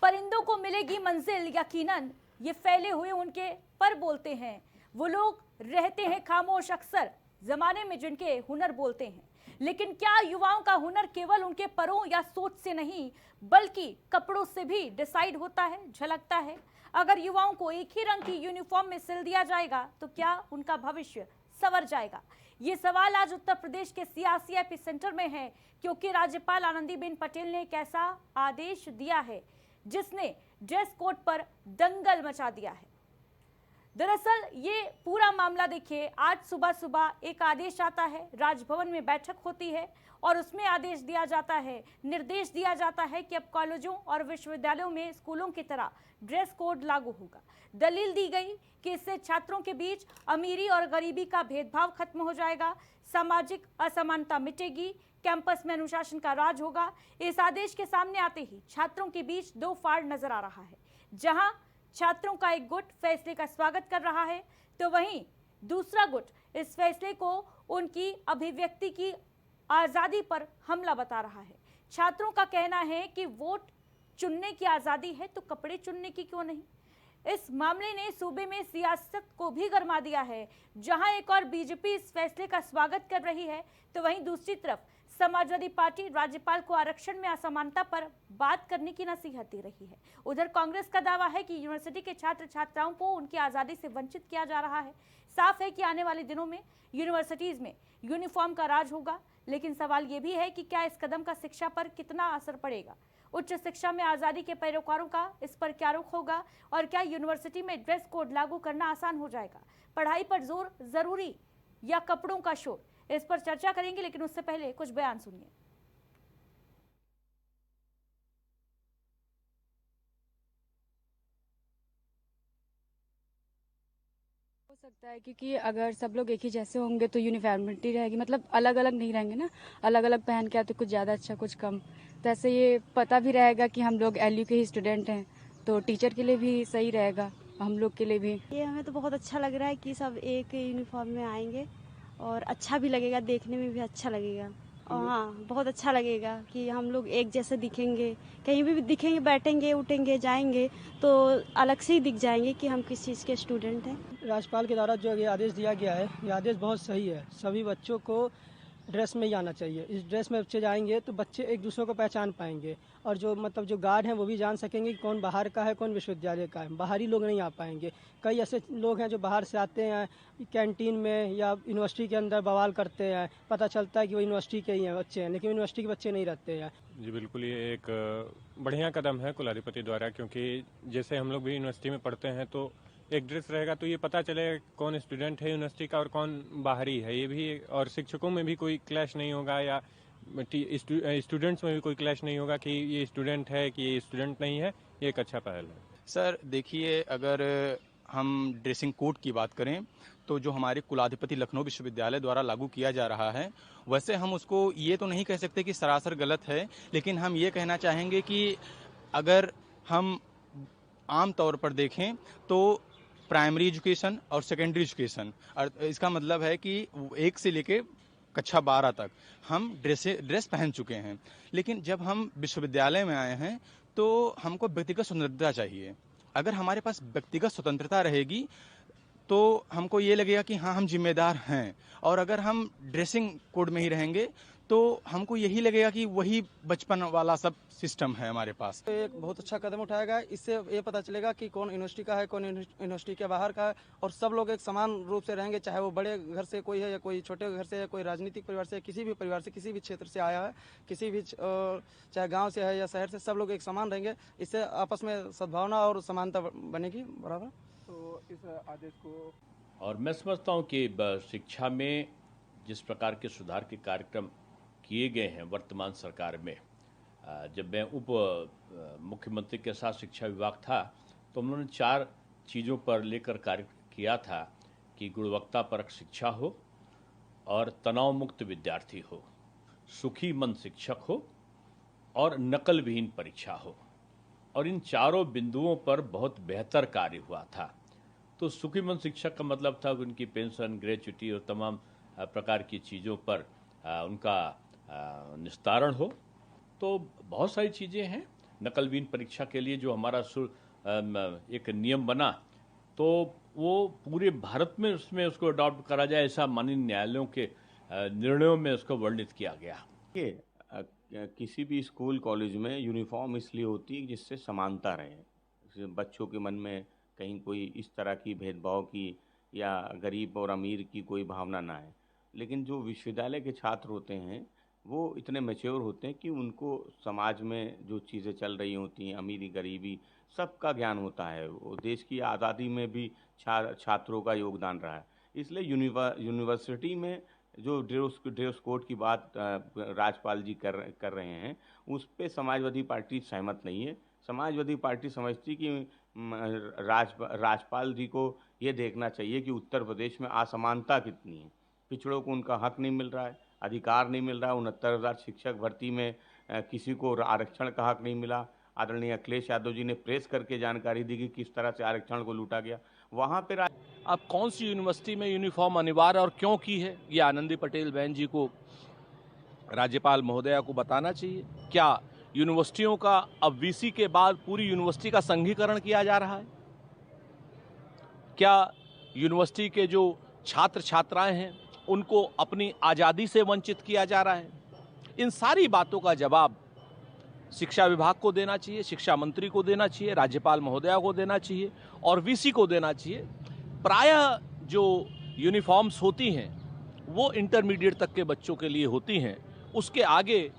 परिंदों को मिलेगी मंजिल यकीनन, ये फैले हुए उनके पर बोलते हैं। वो लोग रहते हैं खामोश अक्सर जमाने में जिनके हुनर बोलते हैं। लेकिन क्या युवाओं का हुनर केवल उनके परों या सोच से नहीं बल्कि कपड़ों से भी डिसाइड होता है, झलकता है? अगर युवाओं को एक ही रंग की यूनिफॉर्म में सिल दिया जाएगा तो क्या उनका भविष्य संवर जाएगा? ये सवाल आज उत्तर प्रदेश के सियासी एपिसेंटर में है, क्योंकि राज्यपाल आनंदीबेन पटेल ने एक ऐसा आदेश दिया है जिसने ड्रेस कोड पर दंगल मचा दिया है। दरअसल ये पूरा मामला देखिए, आज सुबह सुबह एक आदेश आता है, राजभवन में बैठक होती है और उसमें आदेश दिया जाता है, निर्देश दिया जाता है कि अब कॉलेजों और विश्वविद्यालयों में स्कूलों की तरह ड्रेस कोड लागू होगा। दलील दी गई कि इससे छात्रों के बीच अमीरी और गरीबी का भेदभाव खत्म हो जाएगा, सामाजिक असमानता मिटेगी, कैंपस में अनुशासन का राज होगा। इस आदेश के सामने आते ही छात्रों के बीच दो फाड़ नजर आ रहा है। जहां छात्रों का एक गुट फैसले का स्वागत कर रहा है तो वहीं दूसरा गुट इस फैसले को उनकी अभिव्यक्ति की आजादी पर हमला बता रहा है। छात्रों का कहना है कि वोट चुनने की आजादी है तो कपड़े चुनने की क्यों नहीं? इस मामले ने सूबे में सियासत को भी गरमा दिया है। जहां एक और बीजेपी इस फैसले का स्वागत कर रही है तो वहीं दूसरी तरफ समाजवादी पार्टी राज्यपाल को आरक्षण में असमानता पर बात करने की नसीहत दे रही है। उधर कांग्रेस का दावा है कि यूनिवर्सिटी के छात्र छात्राओं को उनकी आजादी से वंचित किया जा रहा है। साफ है कि आने वाले दिनों में यूनिवर्सिटीज में यूनिफॉर्म का राज होगा, लेकिन सवाल ये भी है कि क्या इस कदम का शिक्षा पर कितना असर पड़ेगा? उच्च शिक्षा में आजादी के पैरोकारों का इस पर क्या रुख होगा और क्या यूनिवर्सिटी में ड्रेस कोड लागू करना आसान हो जाएगा? पढ़ाई पर जोर जरूरी या कपड़ों का शोर? इस पर चर्चा करेंगे, लेकिन उससे पहले कुछ बयान सुनिए। हो सकता है क्योंकि अगर सब लोग एक ही जैसे होंगे तो यूनिफॉर्मिटी रहेगी, मतलब अलग अलग नहीं रहेंगे ना, अलग अलग पहन के आते, कुछ ज़्यादा अच्छा कुछ कम। तो ऐसे ये पता भी रहेगा कि हम लोग एलयू के ही स्टूडेंट हैं, तो टीचर के लिए भी सही रहेगा, हम लोग के लिए भी। ये हमें तो बहुत अच्छा लग रहा है कि सब एक यूनिफॉर्म में आएंगे और अच्छा भी लगेगा, देखने में भी अच्छा लगेगा। और हाँ, बहुत अच्छा लगेगा कि हम लोग एक जैसे दिखेंगे, कहीं भी दिखेंगे, बैठेंगे उठेंगे जाएंगे तो अलग से ही दिख जाएंगे कि हम किस चीज़ के स्टूडेंट हैं। राज्यपाल के द्वारा जो ये आदेश दिया गया है, ये आदेश बहुत सही है। सभी बच्चों को ड्रेस में ही आना चाहिए। इस ड्रेस में बच्चे जाएंगे तो बच्चे एक दूसरे को पहचान पाएंगे और जो गार्ड हैं वो भी जान सकेंगे कि कौन बाहर का है, कौन विश्वविद्यालय का है। बाहरी लोग नहीं आ पाएंगे। कई ऐसे लोग हैं जो बाहर से आते हैं, कैंटीन में या यूनिवर्सिटी के अंदर बवाल करते हैं, पता चलता है कि वो यूनिवर्सिटी के ही हैं बच्चे हैं, लेकिन यूनिवर्सिटी के बच्चे नहीं रहते हैं। जी बिल्कुल, ये एक बढ़िया कदम है कुलाधिपति द्वारा, क्योंकि जैसे हम लोग भी यूनिवर्सिटी में पढ़ते हैं तो एक ड्रेस रहेगा तो ये पता चलेगा कौन स्टूडेंट है यूनिवर्सिटी का और कौन बाहरी है। ये भी, और शिक्षकों में भी कोई क्लैश नहीं होगा या स्टूडेंट्स में भी कोई क्लैश नहीं होगा कि ये स्टूडेंट है कि ये स्टूडेंट नहीं है। ये एक अच्छा पहल है। सर देखिए, अगर हम ड्रेसिंग कोड की बात करें तो जो हमारे कुलाधिपति लखनऊ विश्वविद्यालय द्वारा लागू किया जा रहा है, वैसे हम उसको ये तो नहीं कह सकते कि सरासर गलत है, लेकिन हम ये कहना चाहेंगे कि अगर हम आम तौर पर देखें तो प्राइमरी एजुकेशन और सेकेंडरी एजुकेशन, इसका मतलब है कि 1 से लेके कक्षा 12 तक हम ड्रेस पहन चुके हैं। लेकिन जब हम विश्वविद्यालय में आए हैं तो हमको व्यक्तिगत स्वतंत्रता चाहिए। अगर हमारे पास व्यक्तिगत स्वतंत्रता रहेगी तो हमको ये लगेगा कि हाँ, हम जिम्मेदार हैं। और अगर हम ड्रेसिंग कोड में ही रहेंगे तो हमको यही लगेगा कि वही बचपन वाला सब सिस्टम है हमारे पास। एक बहुत अच्छा कदम उठाएगा। इससे ये पता चलेगा कि कौन यूनिवर्सिटी का है, कौन यूनिवर्सिटी के बाहर का है, और सब लोग एक समान रूप से रहेंगे, चाहे वो बड़े घर से कोई है या कोई छोटे घर से है, कोई राजनीतिक परिवार से, किसी भी परिवार से, किसी भी क्षेत्र से आया है, किसी भी चाहे गाँव से है या शहर से, सब लोग एक समान रहेंगे। इससे आपस में सद्भावना और समानता बनेगी बराबर। तो इस आदेश को, और मैं समझता हूँ कि शिक्षा में जिस प्रकार के सुधार के कार्यक्रम किए गए हैं वर्तमान सरकार में, जब मैं उप मुख्यमंत्री के साथ शिक्षा विभाग था तो हम लोगों ने 4 चीज़ों पर लेकर कार्य किया था कि गुणवत्तापरक शिक्षा हो और तनाव मुक्त विद्यार्थी हो, सुखी मन शिक्षक हो और नकल विहीन परीक्षा हो। और इन चारों बिंदुओं पर बहुत बेहतर कार्य हुआ था। तो सुखी मन शिक्षक का मतलब था कि उनकी पेंशन, ग्रेच्युटी और तमाम प्रकार की चीज़ों पर उनका निस्तारण हो। तो बहुत सारी चीज़ें हैं। नकलविहीन परीक्षा के लिए जो हमारा एक नियम बना, तो वो पूरे भारत में उसको अडॉप्ट करा जाए, ऐसा माननीय न्यायालयों के निर्णयों में उसको वर्णित किया गया। किसी भी स्कूल कॉलेज में यूनिफॉर्म इसलिए होती है जिससे समानता रहे, बच्चों के मन में कहीं कोई इस तरह की भेदभाव की या गरीब और अमीर की कोई भावना ना है। लेकिन जो विश्वविद्यालय के छात्र होते हैं वो इतने मैच्योर होते हैं कि उनको समाज में जो चीज़ें चल रही होती हैं, अमीरी गरीबी सबका ज्ञान होता है। वो देश की आज़ादी में भी छात्रों का योगदान रहा है। इसलिए यूनिवर्सिटी में जो ड्रेस कोड की बात राज्यपाल जी कर रहे हैं, उस पे समाजवादी पार्टी सहमत नहीं है। समाजवादी पार्टी समझती कि राज्यपाल जी को ये देखना चाहिए कि उत्तर प्रदेश में असमानता कितनी है, पिछड़ों को उनका हक नहीं मिल रहा है, अधिकार नहीं मिल रहा है। 69,000 शिक्षक भर्ती में किसी को आरक्षण का हक नहीं मिला। आदरणीय अखिलेश यादव जी ने प्रेस करके जानकारी दी कि किस तरह से आरक्षण को लूटा गया। वहाँ पे अब कौन सी यूनिवर्सिटी में यूनिफॉर्म अनिवार्य और क्यों की है, ये आनंदी पटेल बहन जी को, राज्यपाल महोदया को बताना चाहिए। क्या यूनिवर्सिटियों का अब वीसी के बाद पूरी यूनिवर्सिटी का संघीकरण किया जा रहा है? क्या यूनिवर्सिटी के जो छात्र छात्राएं हैं उनको अपनी आज़ादी से वंचित किया जा रहा है? इन सारी बातों का जवाब शिक्षा विभाग को देना चाहिए, शिक्षा मंत्री को देना चाहिए, राज्यपाल महोदया को देना चाहिए और वीसी को देना चाहिए। प्रायः जो यूनिफॉर्म्स होती हैं वो इंटरमीडिएट तक के बच्चों के लिए होती हैं, उसके आगे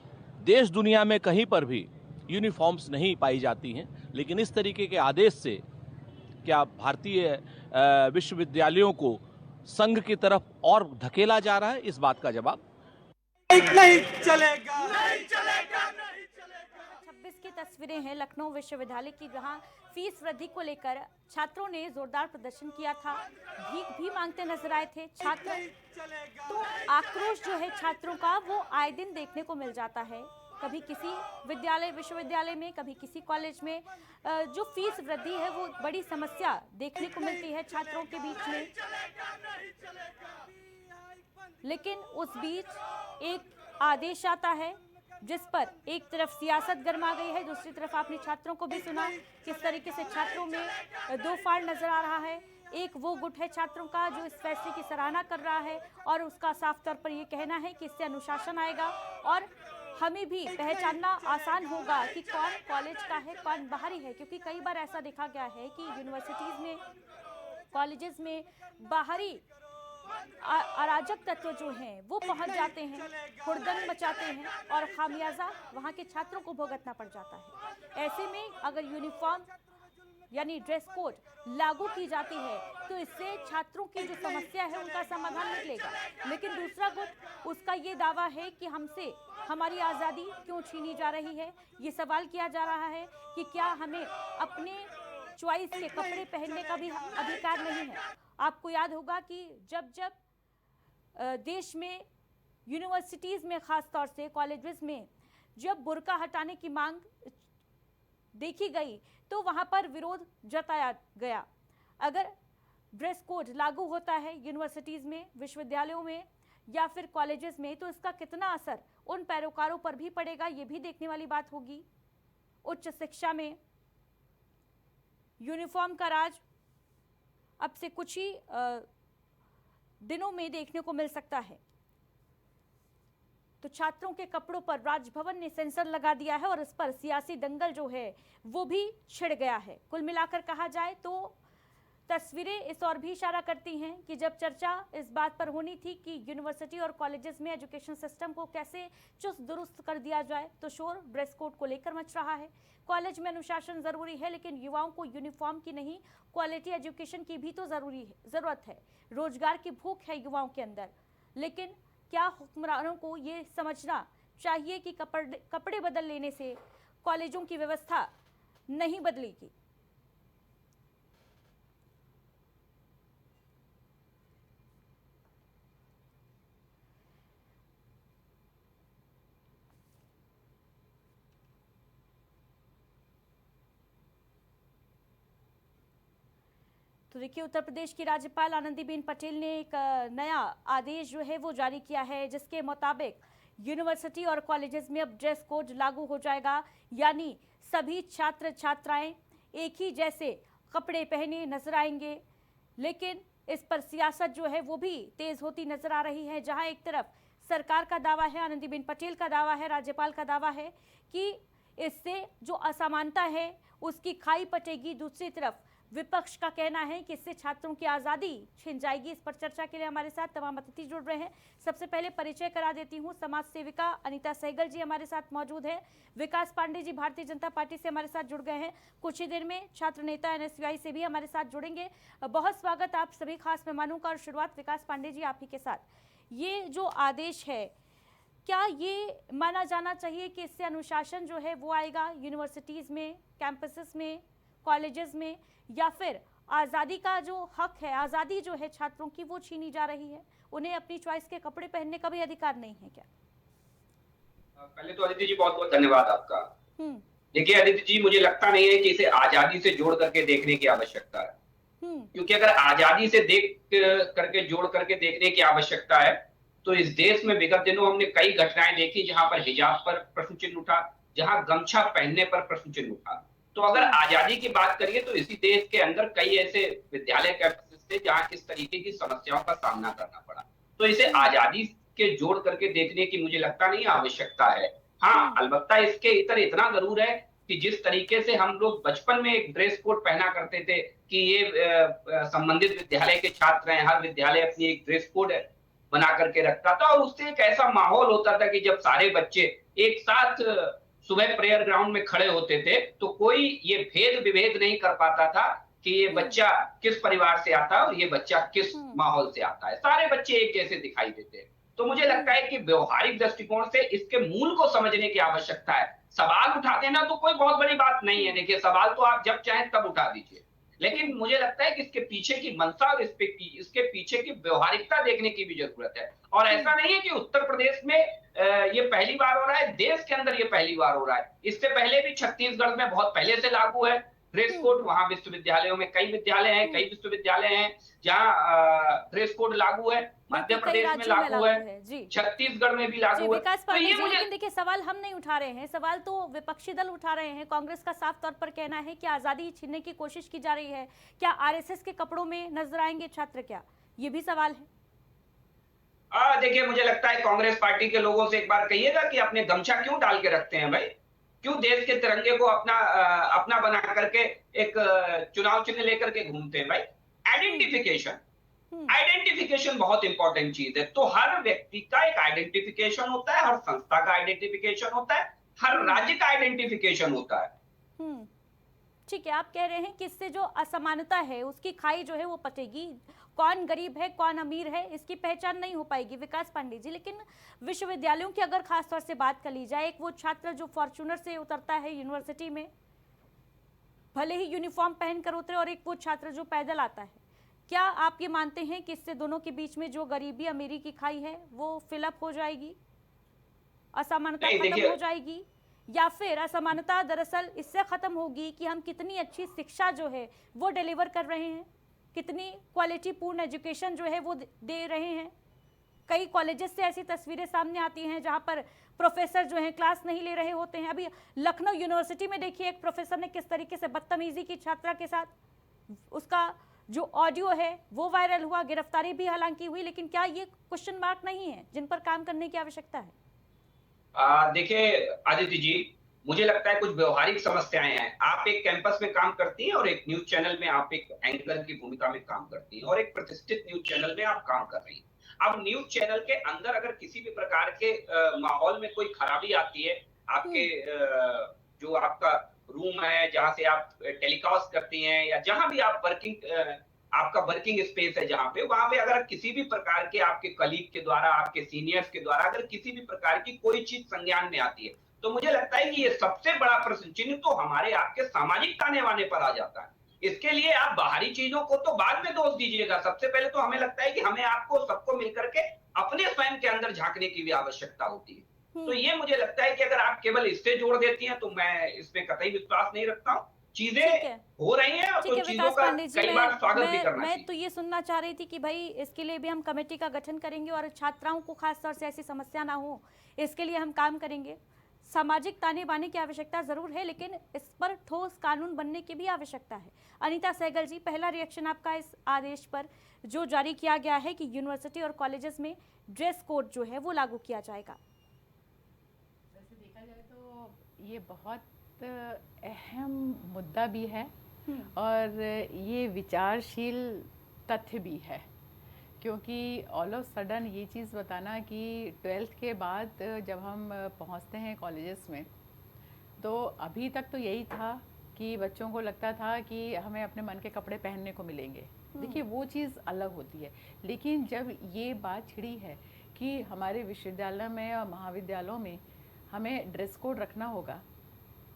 देश दुनिया में कहीं पर भी यूनिफॉर्म्स नहीं पाई जाती हैं। लेकिन इस तरीके के आदेश से क्या भारतीय विश्वविद्यालयों को संघ की तरफ और धकेला जा रहा है? इस बात का जवाब नहीं चलेगा। 26 की तस्वीरें हैं लखनऊ विश्वविद्यालय की, जहां फीस वृद्धि को लेकर छात्रों ने जोरदार प्रदर्शन किया था, भीख भी मांगते नजर आए थे छात्र। तो आक्रोश जो है छात्रों का वो आए दिन देखने को मिल जाता है, कभी किसी विश्वविद्यालय में, कभी किसी कॉलेज में। जो फीस वृद्धि है वो बड़ी समस्या देखने को मिलती है छात्रों के बीच में। लेकिन उस बीच एक आदेश आता है जिस पर एक तरफ सियासत गर्मा गई है, दूसरी तरफ आपने छात्रों को भी सुना किस तरीके से छात्रों में दो फाड़ नजर आ रहा है। एक वो गुट है छात्रों का जो इस फैसले की सराहना कर रहा है और उसका साफ तौर पर ये कहना है कि इससे अनुशासन आएगा और हमें भी पहचानना आसान होगा कि कौन कॉलेज का है, कौन बाहरी है। क्योंकि कई बार ऐसा देखा गया है कि यूनिवर्सिटीज में, कॉलेजेस में बाहरी अराजक तत्व जो हैं वो पहुंच जाते हैं, हुड़दंग मचाते हैं और खामियाजा वहां के छात्रों को भुगतना पड़ जाता है। ऐसे में अगर यूनिफॉर्म यानी ड्रेस कोड लागू की जाती है तो इससे छात्रों की जो समस्या है उनका समाधान निकलेगा। लेकिन दूसरा गुट, उसका ये दावा है कि हमसे हमारी आज़ादी क्यों छीनी जा रही है। ये सवाल किया जा रहा है कि क्या हमें अपने चॉइस के कपड़े पहनने का भी अधिकार नहीं है। आपको याद होगा कि जब देश में यूनिवर्सिटीज़ में, ख़ास तौर से कॉलेजेस में जब बुर्का हटाने की मांग देखी गई तो वहां पर विरोध जताया गया। अगर ड्रेस कोड लागू होता है यूनिवर्सिटीज़ में, विश्वविद्यालयों में या फिर कॉलेजेस में, तो इसका कितना असर उन पैरोकारों पर भी पड़ेगा, ये भी देखने वाली बात होगी। उच्च शिक्षा में यूनिफॉर्म का राज अब से कुछ ही दिनों में देखने को मिल सकता है। तो छात्रों के कपड़ों पर राजभवन ने सेंसर लगा दिया है और इस पर सियासी दंगल जो है वो भी छिड़ गया है। कुल मिलाकर कहा जाए तो तस्वीरें इस और भी इशारा करती हैं कि जब चर्चा इस बात पर होनी थी कि यूनिवर्सिटी और कॉलेजेस में एजुकेशन सिस्टम को कैसे चुस्त दुरुस्त कर दिया जाए, तो शोर ड्रेस कोड को लेकर मच रहा है। कॉलेज में अनुशासन जरूरी है, लेकिन युवाओं को यूनिफॉर्म की नहीं, क्वालिटी एजुकेशन की भी तो जरूरत है। रोजगार की भूख है युवाओं के अंदर, लेकिन क्या हुक्मरानों को ये समझना चाहिए कि कपड़े बदल लेने से कॉलेजों की व्यवस्था नहीं बदलेगी। तो देखिए, उत्तर प्रदेश की राज्यपाल आनंदीबेन पटेल ने एक नया आदेश जो है वो जारी किया है, जिसके मुताबिक यूनिवर्सिटी और कॉलेजेस में अब ड्रेस कोड लागू हो जाएगा। यानी सभी छात्र छात्राएं एक ही जैसे कपड़े पहने नजर आएंगे, लेकिन इस पर सियासत जो है वो भी तेज होती नजर आ रही है। जहां एक तरफ सरकार का दावा है, आनंदीबेन पटेल का दावा है, राज्यपाल का दावा है कि इससे जो असमानता है उसकी खाई पटेगी, दूसरी तरफ विपक्ष का कहना है कि इससे छात्रों की आज़ादी छिन जाएगी। इस पर चर्चा के लिए हमारे साथ तमाम अतिथि जुड़ रहे हैं। सबसे पहले परिचय करा देती हूँ, समाज सेविका अनीता सहगल जी हमारे साथ मौजूद है। विकास पांडे जी भारतीय जनता पार्टी से हमारे साथ जुड़ गए हैं। कुछ ही देर में छात्र नेता NSUI से भी हमारे साथ जुड़ेंगे। बहुत स्वागत आप सभी खास मेहमानों का। और शुरुआत विकास पांडे जी आप ही के साथ। ये जो आदेश है, क्या ये माना जाना चाहिए कि इससे अनुशासन जो है वो आएगा यूनिवर्सिटीज़ में, कैंपसेस में, कॉलेजेस में, या फिर आज़ादी का जो हक है, आज़ादी जो है छात्रों की वो छीनी जा रही है? उन्हें अपनी चॉइस के कपड़े पहनने का भी अधिकार नहीं है क्या? पहले तो अदिति जी बहुत बहुत धन्यवाद आपका। देखिए अदिति जी, मुझे लगता नहीं है कि इसे आजादी से जोड़ करके देखने की आवश्यकता है, क्योंकि अगर आजादी से देख करके जोड़ करके देखने की आवश्यकता है तो इस देश में विगत दिनों हमने कई घटनाएं देखी जहां पर हिजाब पर प्रश्न चिन्ह उठा, जहां गमछा पहनने पर प्रश्न चिन्ह उठा। तो अगर आजादी की बात करिए तो इसी देश के अंदर कई ऐसे विद्यालय कैंपस थे जहां इस तरीके की समस्याओं का सामना करना पड़ा। तो इसे आजादी के जोड़ करके देखने की मुझे लगता नहीं आवश्यकता है। हाँ, अलबत्ता इसके इतर इतना जरूर है कि जिस तरीके से हम लोग बचपन में एक ड्रेस कोड पहना करते थे कि ये संबंधित विद्यालय के छात्र हैं, हर विद्यालय अपनी एक ड्रेस कोड बना करके रखता था और उससे एक ऐसा माहौल होता था कि जब सारे बच्चे एक साथ सुबह प्रेयर ग्राउंड में खड़े होते थे तो कोई ये भेद विभेद नहीं कर पाता था कि ये बच्चा किस परिवार से आता है और ये बच्चा किस माहौल से आता है। सारे बच्चे एक जैसे दिखाई देते हैं। तो मुझे लगता है कि व्यवहारिक दृष्टिकोण से इसके मूल को समझने की आवश्यकता है। सवाल उठा देना तो कोई बहुत बड़ी बात नहीं है। देखिए, सवाल तो आप जब चाहें तब उठा दीजिए, लेकिन मुझे लगता है कि इसके पीछे की मंशा और इसके पीछे की व्यवहारिकता देखने की भी जरूरत है। और ऐसा नहीं है कि उत्तर प्रदेश में ये पहली बार हो रहा है, देश के अंदर ये पहली बार हो रहा है। इससे पहले भी छत्तीसगढ़ में बहुत पहले से लागू है ड्रेस कोड। वहां विश्वविद्यालयों में कई विद्यालय हैं, कई विश्वविद्यालय हैं जहां ड्रेस कोड लागू है। मध्य प्रदेश में लागू है, छत्तीसगढ़ में भी लागू है। तो ये लेकिन देखिए, सवाल हम नहीं उठा रहे हैं, सवाल तो विपक्षी दल उठा रहे हैं। कांग्रेस का साफ तौर पर कहना है कि आजादी छीनने की कोशिश की जा रही है। क्या आरएसएस के कपड़ों में नजर आएंगे छात्र? क्या ये भी सवाल है? देखिए, मुझे लगता है कांग्रेस पार्टी के लोगों से एक बार कहिएगा कि अपने गमछा क्यों डाल के रखते हैं भाई? क्यों देश के तिरंगे को अपना बना करके एक चुनाव चिन्ह लेकर के घूमते हैं भाई? आइडेंटिफिकेशन बहुत इंपॉर्टेंट चीज है। तो हर व्यक्ति का एक आइडेंटिफिकेशन होता है, हर संस्था का आइडेंटिफिकेशन होता है, हर राज्य का आइडेंटिफिकेशन होता है। ठीक है, आप कह रहे हैं कि इससे जो असमानता है उसकी खाई जो है वो पटेगी। कौन गरीब है, कौन अमीर है, इसकी पहचान नहीं हो पाएगी। विकास पांडे जी, लेकिन विश्वविद्यालयों की अगर खास तौर से बात कर ली जाए, एक वो छात्र जो फॉर्च्यूनर से उतरता है यूनिवर्सिटी में, भले ही यूनिफॉर्म पहनकर उतरे, और एक वो छात्र जो पैदल आता है, क्या आप ये मानते हैं कि इससे दोनों के बीच में जो गरीबी अमीरी की खाई है वो फिलअप हो जाएगी, असमानता खत्म हो जाएगी, या फिर असमानता दरअसल इससे खत्म होगी कि हम कितनी अच्छी शिक्षा जो है वो डिलीवर कर रहे हैं, कितनी क्वालिटी पूर्ण एजुकेशन जो है वो दे रहे हैं? कई कॉलेजेस से ऐसी तस्वीरें सामने आती हैं जहां पर प्रोफेसर जो हैं क्लास नहीं ले रहे होते हैं। अभी लखनऊ यूनिवर्सिटी में देखिए, एक प्रोफेसर ने किस तरीके से बदतमीजी की छात्रा के साथ, उसका जो ऑडियो है वो वायरल हुआ, गिरफ्तारी भी हालांकि हुई। लेकिन क्या ये क्वेश्चन मार्क नहीं है जिन पर काम करने की आवश्यकता है? देखिए आदित्य जी, मुझे लगता है कुछ व्यवहारिक समस्याएं हैं। आप एक कैंपस में काम करती हैं और एक न्यूज चैनल में आप एक एंकर की भूमिका में काम करती हैं और एक प्रतिष्ठित न्यूज चैनल में आप काम कर रही हैं। अब न्यूज चैनल के अंदर अगर किसी भी प्रकार के माहौल में कोई खराबी आती है, आपके जो आपका रूम है जहां से आप टेलीकास्ट करती हैं या जहां भी आप आपका वर्किंग स्पेस है जहां पे, वहां पे अगर किसी भी प्रकार के आपके कलीग के द्वारा, आपके सीनियर्स के द्वारा अगर किसी भी प्रकार की कोई चीज संज्ञान में आती है, तो मुझे लगता है कि ये सबसे बड़ा प्रश्न चिन्ह तो हमारे आपके सामाजिक ताने वाने पर आ जाता है। इसके लिए आप बाहरी चीजों को तो बाद में दोष दीजिएगा, सबसे पहले तो हमें लगता है कि हमें आपको सबको मिलकर के अपने स्वयं के अंदर झांकने की भी आवश्यकता होती है। तो ये मुझे लगता है कि अगर आप केवल इससे जोड़ देती हैं तो मैं इसमें कतई विश्वास नहीं रखता हूँ। चीजें हो रही हैं, तो चीजों का कई बार स्वागत भी करना चाहिए। मैं तो ये सुनना चाह रही थी कि भाई इसके लिए भी हम कमेटी का गठन करेंगे और छात्राओं को खास तौर से ऐसी समस्या ना हो, इसके लिए हम काम करेंगे। सामाजिक ताने बाने की आवश्यकता जरूर है, लेकिन इस पर ठोस कानून बनने की भी आवश्यकता है। अनीता सहगल जी, पहला रिएक्शन आपका इस आदेश पर जो जारी किया गया है कि यूनिवर्सिटी और कॉलेजेस में ड्रेस कोड जो है वो लागू किया जाएगा। वैसे देखा जाए तो ये बहुत अहम मुद्दा भी है और ये विचारशील तथ्य भी है, क्योंकि ऑल ऑफ सडन ये चीज़ बताना कि 12th के बाद जब हम पहुंचते हैं कॉलेजेस में, तो अभी तक तो यही था कि बच्चों को लगता था कि हमें अपने मन के कपड़े पहनने को मिलेंगे। देखिए वो चीज़ अलग होती है, लेकिन जब ये बात छिड़ी है कि हमारे विश्वविद्यालय में और महाविद्यालयों में हमें ड्रेस कोड रखना होगा,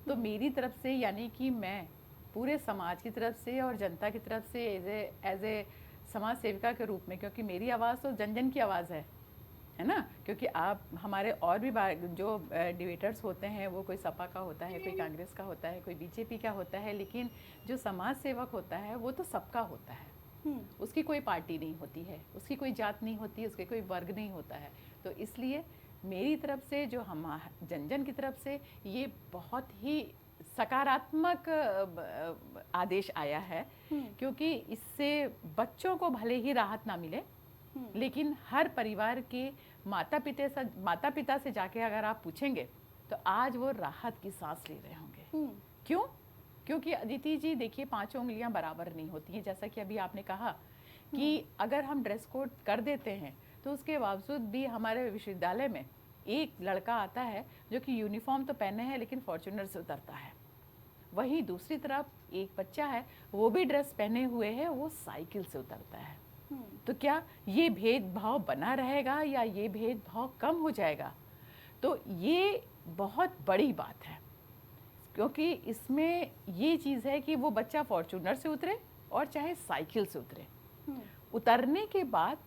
तो मेरी तरफ से, यानी कि मैं पूरे समाज की तरफ से और जनता की तरफ से एज ए समाज सेविका के रूप में, क्योंकि मेरी आवाज़ तो जन जन की आवाज़ है ना, क्योंकि आप हमारे और भी जो डिबेटर्स होते हैं वो कोई सपा का होता है, कोई कांग्रेस का होता है, कोई बीजेपी का होता है, लेकिन जो समाज सेवक होता है वो तो सबका होता है। उसकी कोई पार्टी नहीं होती है, उसकी कोई जात नहीं होती, उसके कोई वर्ग नहीं होता है। तो इसलिए मेरी तरफ से, जो हम जन जन की तरफ से, ये बहुत ही सकारात्मक आदेश आया है, क्योंकि इससे बच्चों को भले ही राहत ना मिले, लेकिन हर परिवार के माता पिता से जाके अगर आप पूछेंगे तो आज वो राहत की सांस ले रहे होंगे। क्यों? क्योंकि अदिति जी देखिए, 5 उंगलियां बराबर नहीं होती हैं। जैसा कि अभी आपने कहा कि अगर हम ड्रेस कोड कर देते हैं तो उसके बावजूद भी हमारे विश्वविद्यालय में एक लड़का आता है जो कि यूनिफॉर्म तो पहने हैं लेकिन फॉर्च्यूनर से उतरता है, वहीं दूसरी तरफ एक बच्चा है वो भी ड्रेस पहने हुए है, वो साइकिल से उतरता है। तो क्या ये भेदभाव बना रहेगा या ये भेदभाव कम हो जाएगा? तो ये बहुत बड़ी बात है, क्योंकि इसमें ये चीज़ है कि वो बच्चा फॉर्च्यूनर से उतरे और चाहे साइकिल से उतरे, उतरने के बाद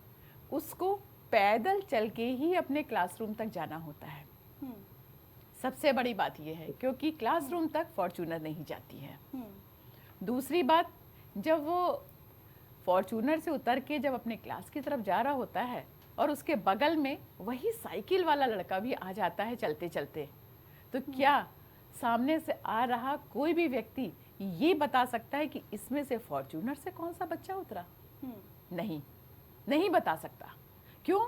उसको पैदल चल के ही अपने क्लासरूम तक जाना होता है। सबसे बड़ी बात यह है, क्योंकि क्लासरूम तक फॉर्च्यूनर नहीं जाती है। दूसरी बात, जब वो फॉर्च्यूनर से उतर के जब अपने क्लास की तरफ जा रहा होता है और उसके बगल में वही साइकिल वाला लड़का भी आ जाता है चलते चलते, तो क्या सामने से आ रहा कोई भी व्यक्ति ये बता सकता है कि इसमें से फॉर्च्यूनर से कौन सा बच्चा उतरा? नहीं बता सकता। क्यों?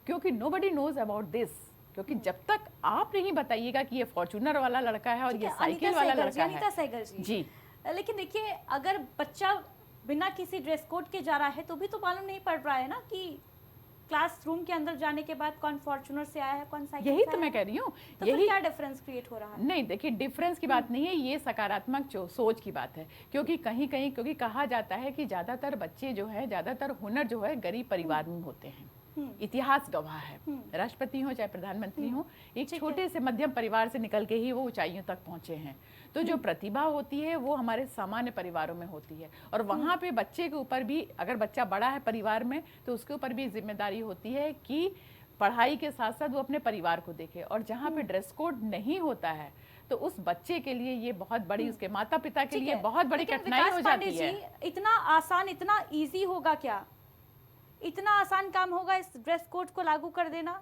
क्योंकि नोबडी नोज अबाउट दिस। क्योंकि जब तक आप नहीं बताइएगा कि ये फॉर्च्यूनर वाला लड़का है और ये साइकिल वाला लड़का है। अनीता सहगल जी, लेकिन देखिए, अगर बच्चा बिना किसी ड्रेस कोड के जा रहा है तो भी तो मालूम नहीं पड़ रहा है ना कि क्लासरूम के अंदर जाने के बाद कौन फॉर्च्यूनर से आया है, कौन साइकिल से आया है। यही तो मैं कह रही हूँ, तो यही क्या डिफरेंस क्रिएट हो रहा है? नहीं, देखिए डिफरेंस की बात नहीं है, ये सकारात्मक सोच की बात है। क्योंकि कहीं क्योंकि कहा जाता है कि ज्यादातर बच्चे जो है, ज्यादातर हुनर जो है गरीब परिवार में होते हैं। इतिहास गवाह है, राष्ट्रपति हो चाहे प्रधानमंत्री हो, एक छोटे से मध्यम परिवार से निकल के ही वो ऊंचाइयों तक पहुंचे हैं। तो जो प्रतिभा होती है वो हमारे सामान्य परिवारों में होती है, और वहाँ पे बच्चे के ऊपर भी, अगर बच्चा बड़ा है परिवार में, तो उसके ऊपर भी जिम्मेदारी होती है कि पढ़ाई के साथ साथ वो अपने परिवार को देखे। और जहाँ पे ड्रेस कोड नहीं होता है तो उस बच्चे के लिए ये बहुत बड़ी, उसके माता पिता के लिए बहुत बड़ी कठिनाई हो जाती है। इतना आसान, इतना ईजी होगा क्या? इतना आसान काम होगा इस ड्रेस कोड को लागू कर देना?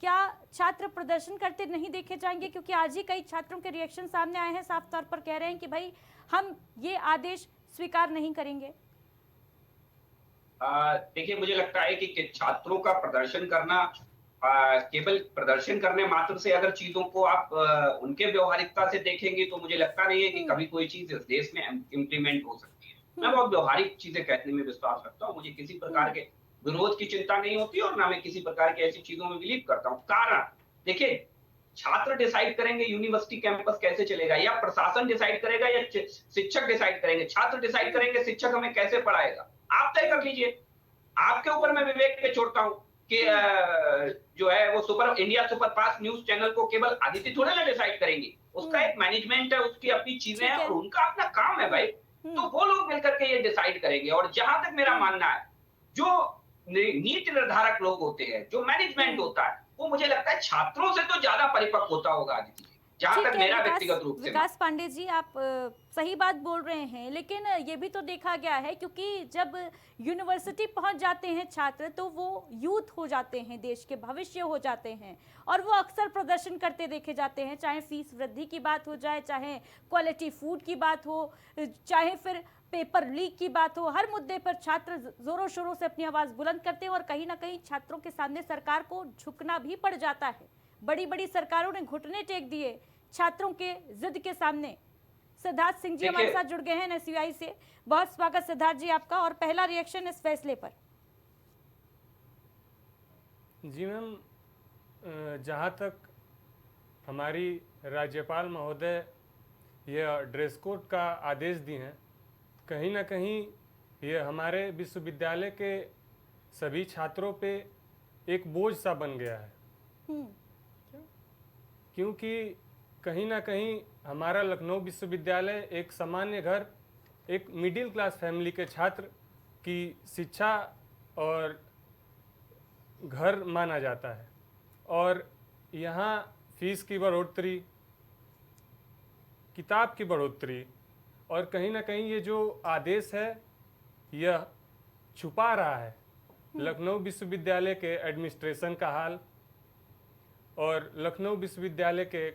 क्या छात्र प्रदर्शन करते नहीं देखे जाएंगे? क्योंकि आज ही कई छात्रों के रिएक्शन सामने आए हैं, साफ तौर पर कह रहे हैं कि भाई हम ये आदेश स्वीकार नहीं करेंगे। देखिए, मुझे लगता है कि छात्रों का प्रदर्शन करना, केवल प्रदर्शन करने मात्र से अगर चीजों को आप उनके व्यवहारिकता से देखेंगे तो मुझे लगता नहीं है कि कभी कोई चीज इस देश में इम्प्लीमेंट हो सकती है। मैं बहुत व्यवहारिक चीजें कहने में विश्वास रखता हूँ, मुझे किसी प्रकार के विरोध की चिंता नहीं होती और ना मैं किसी प्रकार की ऐसी चीजों में बिलीव करता हूँ। कारण देखिए, छात्र डिसाइड करेंगे यूनिवर्सिटी कैंपस कैसे चलेगा, या प्रशासन डिसाइड करेगा, या शिक्षक डिसाइड करेंगे? छात्र डिसाइड करेंगे शिक्षक हमें कैसे पढ़ाएगा, आप तय कर लीजिए। आपके ऊपर मैं विवेक पे छोड़ता हूँ कि जो है वो इंडिया सुपरफास्ट न्यूज चैनल को केवल अदिति थोड़े ना डिसाइड करेंगे, उसका एक मैनेजमेंट है, उसकी अपनी चीजें हैं और उनका अपना काम है भाई। तो वो लोग मिलकर के ये डिसाइड करेंगे। और जहां तक मेरा मानना है, जो नीति निर्धारक लोग होते हैं, जो मैनेजमेंट होता है, वो मुझे लगता है छात्रों से तो ज्यादा परिपक्व होता होगा आदित्य जी। जहां तक ठीक है, मेरा व्यक्तिगत रूप से विकास पांडे जी, आप सही बात बोल रहे हैं, लेकिन ये भी तो देखा गया है क्योंकि जब यूनिवर्सिटी पहुंच जाते हैं छात्र तो वो यूथ हो जाते हैं, देश के भविष्य हो जाते हैं, और वो अक्सर प्रदर्शन करते देखे जाते हैं, चाहे फीस वृद्धि की बात हो जाए, चाहे क्वालिटी फूड की बात हो, चाहे फिर पेपर लीक की बात हो। हर मुद्दे पर छात्र जोरों शोरों से अपनी आवाज बुलंद करते हैं और कहीं ना कहीं छात्रों के सामने सरकार को झुकना भी पड़ जाता है। बड़ी बड़ी सरकारों ने घुटने टेक दिए छात्रों के जिद के सामने। सिद्धार्थ सिंह जी हमारे साथ जुड़ गए हैं एनएसयूआई से। बहुत स्वागत सिद्धार्थ जी आपका, और पहला रिएक्शन इस फैसले पर। जी मैम, जहाँ तक हमारी राज्यपाल महोदय यह ड्रेस कोड का आदेश दिए हैं, कहीं ना कहीं ये हमारे विश्वविद्यालय के सभी छात्रों पे एक बोझ सा बन गया है, क्योंकि कहीं ना कहीं हमारा लखनऊ विश्वविद्यालय एक सामान्य घर, एक मिडिल क्लास फैमिली के छात्र की शिक्षा और घर माना जाता है, और यहाँ फीस की बढ़ोतरी, किताब की बढ़ोतरी, और कहीं ना कहीं ये जो आदेश है यह छुपा रहा है लखनऊ विश्वविद्यालय के एडमिनिस्ट्रेशन का हाल और लखनऊ विश्वविद्यालय के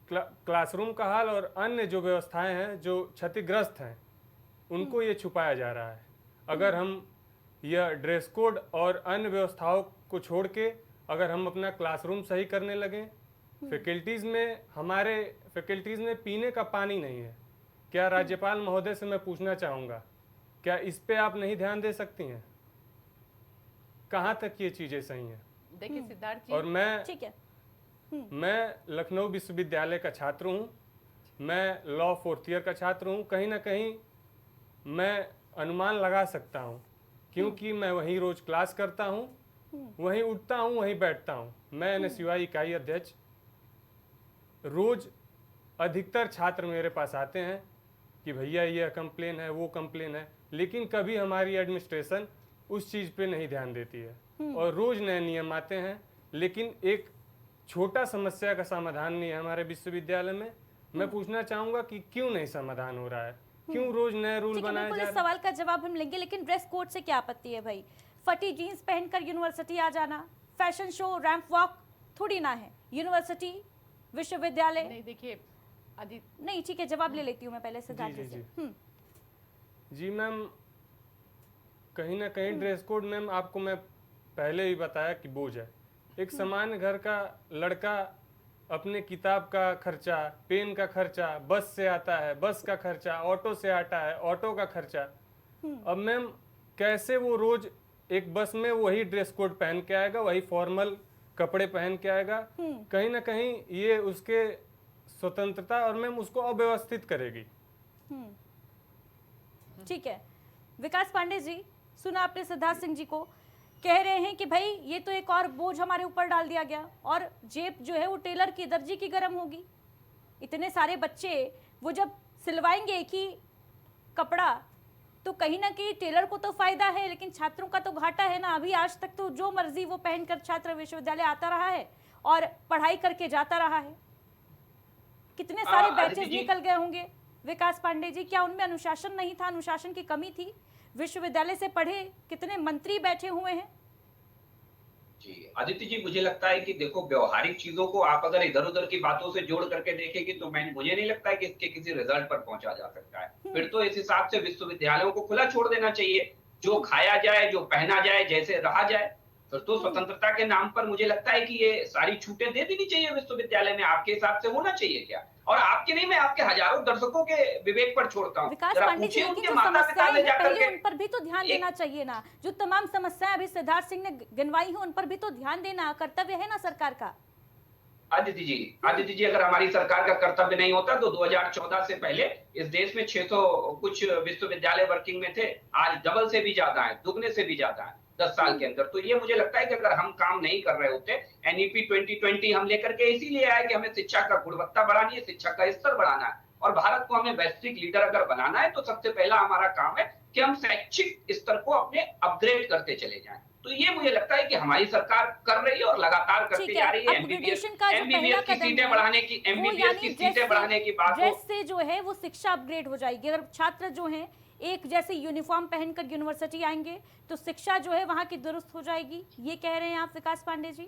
क्लासरूम का हाल, और अन्य जो व्यवस्थाएं हैं जो क्षतिग्रस्त हैं उनको ये छुपाया जा रहा है। अगर हम यह ड्रेस कोड और अन्य व्यवस्थाओं को छोड़ के अगर हम अपना क्लासरूम सही करने लगें, हमारे फैकल्टीज़ में पीने का पानी नहीं है, क्या राज्यपाल महोदय से मैं पूछना चाहूँगा, क्या इस पे आप नहीं ध्यान दे सकती हैं? कहाँ तक ये चीज़ें सही हैं? देखिए सिद्धार्थ जी, और मैं लखनऊ विश्वविद्यालय का छात्र हूँ, मैं लॉ 4th ईयर का छात्र हूँ। कहीं ना कहीं मैं अनुमान लगा सकता हूँ, क्योंकि मैं वहीं रोज क्लास करता हूँ, वहीं उठता हूँ, वहीं बैठता हूँ। मैं एनएसयूआई इकाई अध्यक्ष। रोज अधिकतर छात्र मेरे पास आते हैं कि भैया यह कंप्लेन है, वो कंप्लेन है, लेकिन कभी हमारी एडमिनिस्ट्रेशन उस चीज़ पे नहीं ध्यान देती है। और रोज नए नियम आते हैं, लेकिन एक छोटा समस्या का समाधान नहीं है हमारे विश्वविद्यालय में। मैं पूछना चाहूँगा कि क्यों नहीं समाधान हो रहा है, क्यों रोज नए रूल बनाए जा रहे हैं? इस सवाल का जवाब हम लेंगे, लेकिन ड्रेस कोड से क्या आपत्ति है भाई? फटी जीन्स पहनकर यूनिवर्सिटी आ जाना, फैशन शो, रैंप वॉक थोड़ी ना है यूनिवर्सिटी विश्वविद्यालय। नहीं देखिए नहीं, ठीक है, जवाब ले लेती हूँ मैं पहले सिद्धार्थ जी से। जी मैम, कहीं ना कहीं ड्रेस कोड मैम आपको मैं पहले ही बताया कि बोझ है। एक सामान्य घर का लड़का अपने किताब का खर्चा, पेन का खर्चा, बस से आता है, बस का खर्चा, ऑटो से आता है, ऑटो का खर्चा। अब मैम कैसे वो रोज एक बस में वही ड्रेस कोड पहन के आएगा, वही फॉर्मल कपड़े पहन के आएगा? कहीं ना कहीं ये उसके स्वतंत्रता और मैम उसको अव्यवस्थित करेगी। ठीक है, विकास पांडे जी, सुना आपने सिद्धार्थ सिंह जी को कह रहे हैं कि भाई ये तो एक और बोझ हमारे ऊपर डाल दिया गया, और जेब जो है वो टेलर की दर्जी की गर्म होगी। इतने सारे बच्चे वो जब सिलवाएंगे एक ही कपड़ा तो कहीं ना कहीं टेलर को तो फायदा है, लेकिन छात्रों का तो घाटा है ना। अभी आज तक तो जो मर्जी वो पहनकर छात्र विश्वविद्यालय आता रहा है और पढ़ाई करके जाता रहा है। कितने सारे बैचेस निकल गए होंगे विकास पांडे जी, क्या उनमें अनुशासन नहीं था, अनुशासन की कमी थी? विश्वविद्यालय से पढ़े कितने मंत्री बैठे हुए हैं। जी आदित्य जी, मुझे लगता है कि देखो, व्यवहारिक चीजों को आप अगर इधर उधर की बातों से जोड़ करके देखेंगे तो मुझे नहीं लगता है कि इसके किसी रिजल्ट पर पहुंचा जा सकता है। फिर तो इस हिसाब से विश्वविद्यालयों को खुला छोड़ देना चाहिए, जो खाया जाए, जो पहना जाए, जैसे रहा जाए। फिर तो स्वतंत्रता के नाम पर मुझे लगता है कि ये सारी छूटें दे देनी चाहिए विश्वविद्यालय में। आपके हिसाब से होना चाहिए क्या? और आपके नहीं, मैं आपके हजारों दर्शकों के विवेक पर छोड़ता हूँ। विकास पांडे जी, लेकिन जो समस्याएं हैं पहले उन पर भी तो ध्यान देना चाहिए ना। जो तमाम समस्याएं अभी सिद्धार्थ सिंह ने गिनवाई हैं उन पर भी तो ध्यान देना कर्तव्य है ना सरकार का। आदित्य जी, अगर हमारी सरकार का कर्तव्य नहीं होता तो 2014 से पहले इस देश में 600 कुछ विश्वविद्यालय वर्किंग में थे, आज डबल से भी ज्यादा है, दुगने से भी ज्यादा है 10 साल के अंदर। तो ये मुझे लगता है कि अगर हम काम नहीं कर रहे होते, एनईपी 2020 हम लेकर के इसीलिए आए कि हमें शिक्षा का गुणवत्ता बढ़ानी है, शिक्षा का स्तर बढ़ाना है, और भारत को हमें वैश्विक लीडर अगर बनाना है तो सबसे पहला हमारा काम है कि हम शैक्षिक स्तर को अपने अपग्रेड करते चले जाएं। तो ये मुझे लगता है कि हमारी सरकार कर रही है और लगातार करती जा रही है। एमबीबीएस की सीटें बढ़ाने की, एमबीबीएस की सीटें बढ़ाने की बात ड्रेस से जो है वो शिक्षा अपग्रेड हो जाएगी। अगर छात्र जो हैं एक जैसे यूनिफॉर्म पहनकर यूनिवर्सिटी आएंगे तो शिक्षा जो है वहां की दुरुस्त हो जाएगी, ये कह रहे हैं आप विकास पांडे जी?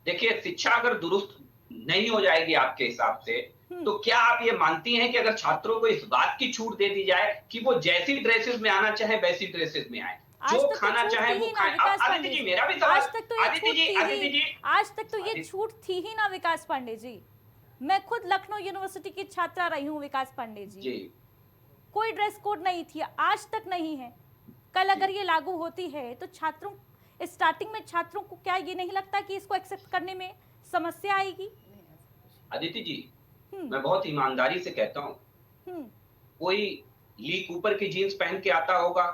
देखिए, शिक्षा अगर दुरुस्त नहीं हो जाएगी आपके हिसाब से, तो क्या आप ये मानती हैं कि अगर छात्रों को इस बात की छूट दे दी जाए कि वो जैसी ड्रेसेस में आना चाहे वैसी ड्रेसेस में आए, जो खाना चाहे वो खाएं? आदित्य जी, मेरा भी सवाल, आदित्य जी, आज तक तो ये छूट थी ही ना विकास पांडे जी। मैं खुद लखनऊ यूनिवर्सिटी की छात्रा रही हूँ विकास पांडे जी। कोई ड्रेस कोड नहीं थी, आज तक नहीं है। कल अगर ये लागू होती है तो छात्रों, स्टार्टिंग में छात्रों को क्या ये नहीं लगता कि इसको एक्सेप्ट करने में समस्या आएगी? अदिति जी, मैं बहुत ईमानदारी से कहता हूँ, कोई ली कूपर की जीन्स पहन के आता होगा,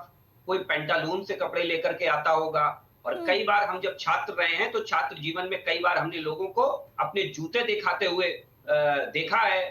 कोई पेंटालून से कपड़े लेकर के आता होगा, और कई बार हम जब छात्र रहे हैं तो छात्र जीवन में कई बार हमने लोगों को अपने जूते दिखाते हुए देखा है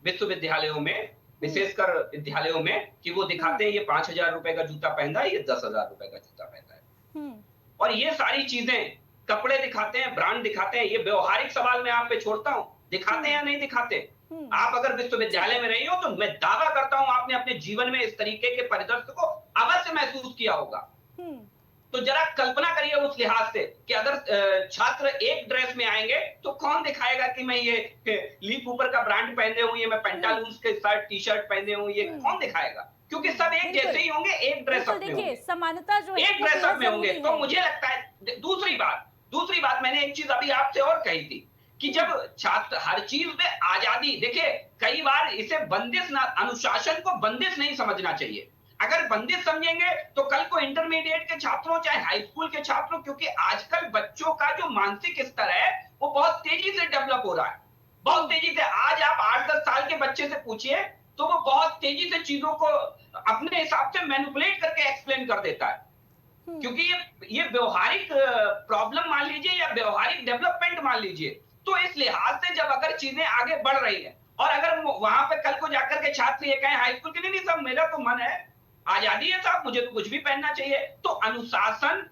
विश्वविद्यालयों में, विशेषकर विद्यालयों में, कि वो दिखाते हैं ये 5,000 रुपए का जूता पहनता है, ये 10,000 रुपए का जूता पहनता है। और ये सारी चीजें, कपड़े दिखाते हैं, ब्रांड दिखाते हैं, ये व्यवहारिक सवाल मैं आप पे छोड़ता हूँ, दिखाते हैं या नहीं दिखाते? आप अगर विश्वविद्यालय में रही हो तो मैं दावा करता हूं आपने अपने जीवन में इस तरीके के परिदृश्य को अवश्य महसूस किया होगा। तो जरा कल्पना करिए उस लिहाज से कि अगर छात्र एक ड्रेस में आएंगे तो कौन दिखाएगा कि मैं ये ली कूपर का ब्रांड पहने हुए, मैं पेंटालून्स के शर्ट टी शर्ट पहने हुए, ये कौन दिखाएगा? क्योंकि सब एक जैसे ही होंगे, एक ड्रेसअप में होंगे, समानता जो है एक ड्रेसअप में होंगे। तो मुझे लगता है दूसरी बात मैंने एक चीज अभी आपसे और कही थी कि जब छात्र हर चीज में आजादी, देखिए कई बार इसे बंदिश ना, अनुशासन को बंदिश नहीं समझना चाहिए। अगर बंदिश समझेंगे तो कल को इंटरमीडिएट के छात्रों चाहे हाई स्कूल के छात्रों, क्योंकि आजकल बच्चों का जो मानसिक स्तर है वो बहुत तेजी से डेवलप हो रहा है, बहुत तेजी से। आज आप 8-10 साल के बच्चे से पूछिए तो वो बहुत तेजी से चीजों को अपने हिसाब से मैनिपुलेट करके एक्सप्लेन कर देता है, क्योंकि ये व्यवहारिक प्रॉब्लम मान लीजिए या व्यवहारिक डेवलपमेंट मान लीजिए। तो इस लिहाज से जब अगर चीजें आगे बढ़ रही है और अगर वहां पे कल को जाकर के छात्र ये कहें हाई स्कूल के, नहीं सब मेरा तो मन है, आजादी है साहब, मुझे तो कुछ भी पहनना चाहिए, तो अनुशासन,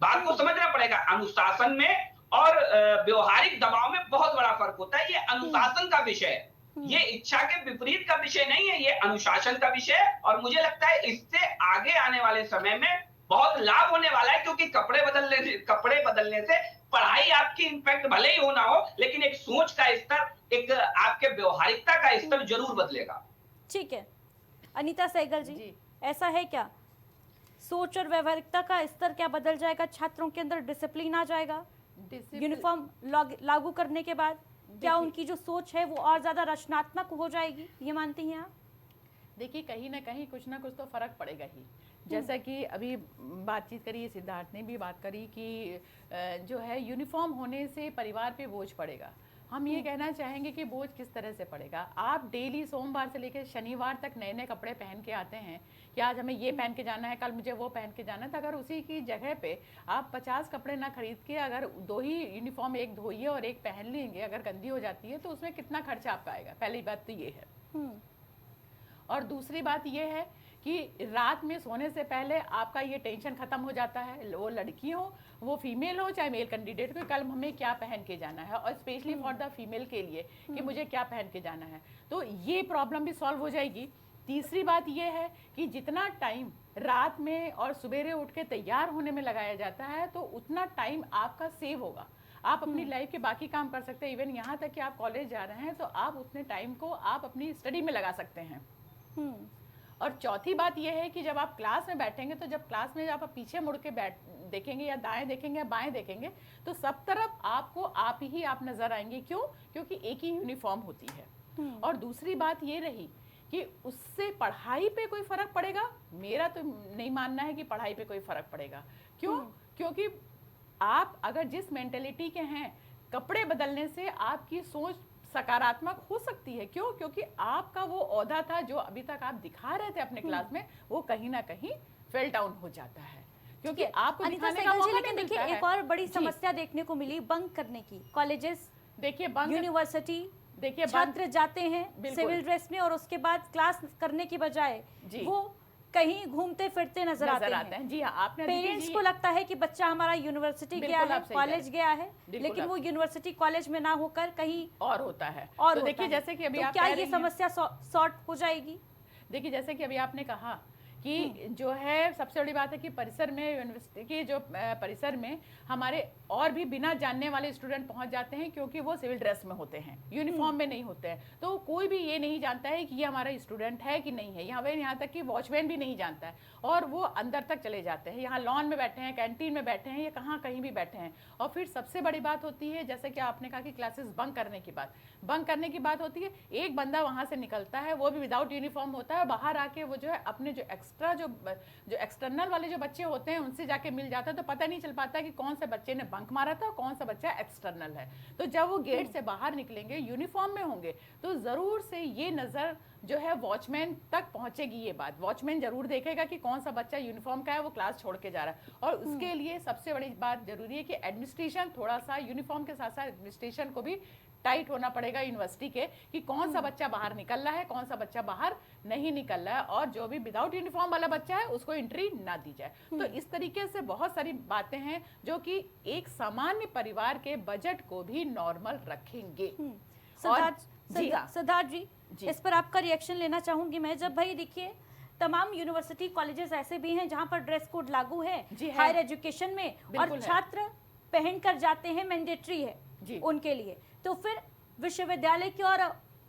बात को समझना पड़ेगा। अनुशासन में और व्यवहारिक दबाव में बहुत बड़ा फर्क होता है। ये अनुशासन का विषय है, ये इच्छा के विपरीत का विषय नहीं है, ये अनुशासन का विषय है। और मुझे लगता है इससे आगे आने वाले समय में बहुत लाभ होने वाला है, क्योंकि कपड़े बदलने से पढ़ाई आपकी इम्पैक्ट भले ही होना हो, लेकिन एक सोच का स्तर, एक आपके व्यवहारिकता का स्तर जरूर बदलेगा। ठीक है अनीता सहगल जी, ऐसा है क्या? सोच और व्यवहारिकता का स्तर क्या बदल जाएगा? छात्रों के अंदर डिसिप्लिन आ जाएगा यूनिफॉर्म लागू करने के बाद? क्या उनकी जो सोच है वो और ज्यादा रचनात्मक हो जाएगी, ये मानती हैं आप? देखिए, कहीं ना कहीं कुछ ना कुछ तो फर्क पड़ेगा ही। जैसा कि अभी बातचीत करी, सिद्धार्थ ने भी बात करी कि जो है यूनिफॉर्म होने से परिवार पे बोझ पड़ेगा। हम ये कहना चाहेंगे कि बोझ किस तरह से पड़ेगा। आप डेली सोमवार से लेकर शनिवार तक नए नए कपड़े पहन के आते हैं कि आज हमें ये पहन के जाना है, कल मुझे वो पहन के जाना है। तो अगर उसी की जगह पे आप 50 कपड़े ना खरीद के अगर 2 ही यूनिफॉर्म, एक धोइए और एक पहन लेंगे, अगर गंदी हो जाती है तो उसमें कितना खर्चा आपका आएगा? पहली बात तो ये है। और दूसरी बात ये है कि रात में सोने से पहले आपका ये टेंशन खत्म हो जाता है, वो लड़की हो, वो फीमेल हो चाहे मेल कैंडिडेट को, कल हमें क्या पहन के जाना है, और स्पेशली फॉर द फीमेल के लिए कि मुझे क्या पहन के जाना है, तो ये प्रॉब्लम भी सॉल्व हो जाएगी। तीसरी बात ये है कि जितना टाइम रात में और सवेरे उठ के तैयार होने में लगाया जाता है तो उतना टाइम आपका सेव होगा। आप अपनी लाइफ के बाकी काम कर सकते हैं, इवन यहाँ तक कि आप कॉलेज जा रहे हैं तो आप उतने टाइम को आप अपनी स्टडी में लगा सकते हैं। और चौथी बात यह है कि जब आप क्लास में बैठेंगे तो जब क्लास में आप पीछे मुड़ के देखेंगे या दाएं देखेंगे या बाएं देखेंगे तो सब तरफ आपको आप ही आप नजर आएंगे। क्यों? क्योंकि एक ही यूनिफॉर्म होती है। और दूसरी बात ये रही कि उससे पढ़ाई पे कोई फर्क पड़ेगा? मेरा तो नहीं मानना है कि पढ़ाई पे कोई फर्क पड़ेगा। क्यों? क्योंकि आप अगर जिस मेंटेलिटी के हैं, कपड़े बदलने से आपकी सोच सकारात्मक हो सकती है। क्यों? क्योंकि आपका वो औहदा था जो अभी तक आप दिखा रहे थे अपने क्लास में, वो कहीं ना कहीं फेल डाउन हो जाता है, क्योंकि आपको दिखाने का मौका नहीं मिलता है। एक और बड़ी समस्या देखने को मिली बंक करने की। कॉलेजेस, देखिए बंक, यूनिवर्सिटी, देखिए छात्र जाते हैं सिविल ड्रेस में और उसके बाद क्लास करने की बजाय वो कहीं घूमते फिरते नजर आते हैं। जी हाँ, आपने पेरेंट्स को लगता है कि बच्चा हमारा यूनिवर्सिटी गया है, कॉलेज गया है, लेकिन वो यूनिवर्सिटी कॉलेज में ना होकर कहीं और होता है। और तो देखिए, जैसे कि अभी तो आप क्या ये समस्या सॉर्ट हो जाएगी? देखिए, जैसे कि अभी आपने कहा कि जो है सबसे बड़ी बात है कि परिसर में, यूनिवर्सिटी के जो परिसर में हमारे और भी बिना जानने वाले स्टूडेंट पहुंच जाते हैं, क्योंकि वो सिविल ड्रेस में होते हैं, यूनिफॉर्म में नहीं होते हैं। तो कोई भी ये नहीं जानता है कि ये हमारा स्टूडेंट है कि नहीं है। यहाँ तक कि वॉचमैन भी नहीं जानता है, और वो अंदर तक चले जाते हैं। यहाँ लॉन में बैठे हैं, कैंटीन में बैठे हैं, या कहीं भी बैठे हैं। और फिर सबसे बड़ी बात होती है, जैसे कि आपने कहा कि क्लासेस बंक करने की बात होती है। एक बंदा वहां से निकलता है, वो भी विदाउट यूनिफॉर्म होता है, बाहर आके वो जो है अपने जो एक्स्ट्रा जो एक्सटर्नल वाले जो बच्चे होते हैं उनसे जाके मिल जाता है। तो पता नहीं चल पाता कि कौन से बच्चे ने बंक मारा था और कौन सा बच्चा एक्सटर्नल है। तो जब वो गेट से बाहर निकलेंगे, यूनिफॉर्म में होंगे, तो जरूर से ये नजर जो है वॉचमैन तक पहुंचेगी। ये बात वॉचमैन जरूर देखेगा कि कौन सा बच्चा यूनिफॉर्म का है, वो क्लास छोड़ के जा रहा है। और उसके लिए सबसे बड़ी बात जरूरी है कि एडमिनिस्ट्रेशन थोड़ा सा यूनिफॉर्म के साथ साथ एडमिनिस्ट्रेशन को भी टाइट होना पड़ेगा यूनिवर्सिटी के, कि कौन सा बच्चा बाहर निकल रहा है, कौन सा बच्चा बाहर नहीं निकल रहा है, और जो भी विदाउट यूनिफॉर्म वाला बच्चा है उसको एंट्री ना दी जाए। तो इस तरीके से बहुत सारी बातें हैं जो कि एक सामान्य परिवार के बजट को भी नॉर्मल रखेंगे। सिद्धार्थ जी, इस पर आपका रिएक्शन लेना चाहूंगी मैं। जब भाई देखिए, तमाम यूनिवर्सिटी कॉलेजेस ऐसे भी हैं जहां पर ड्रेस कोड लागू है हायर एजुकेशन में, और छात्र पहन कर जाते हैं, मैंडेटरी है उनके लिए। तो फिर विश्वविद्यालय के और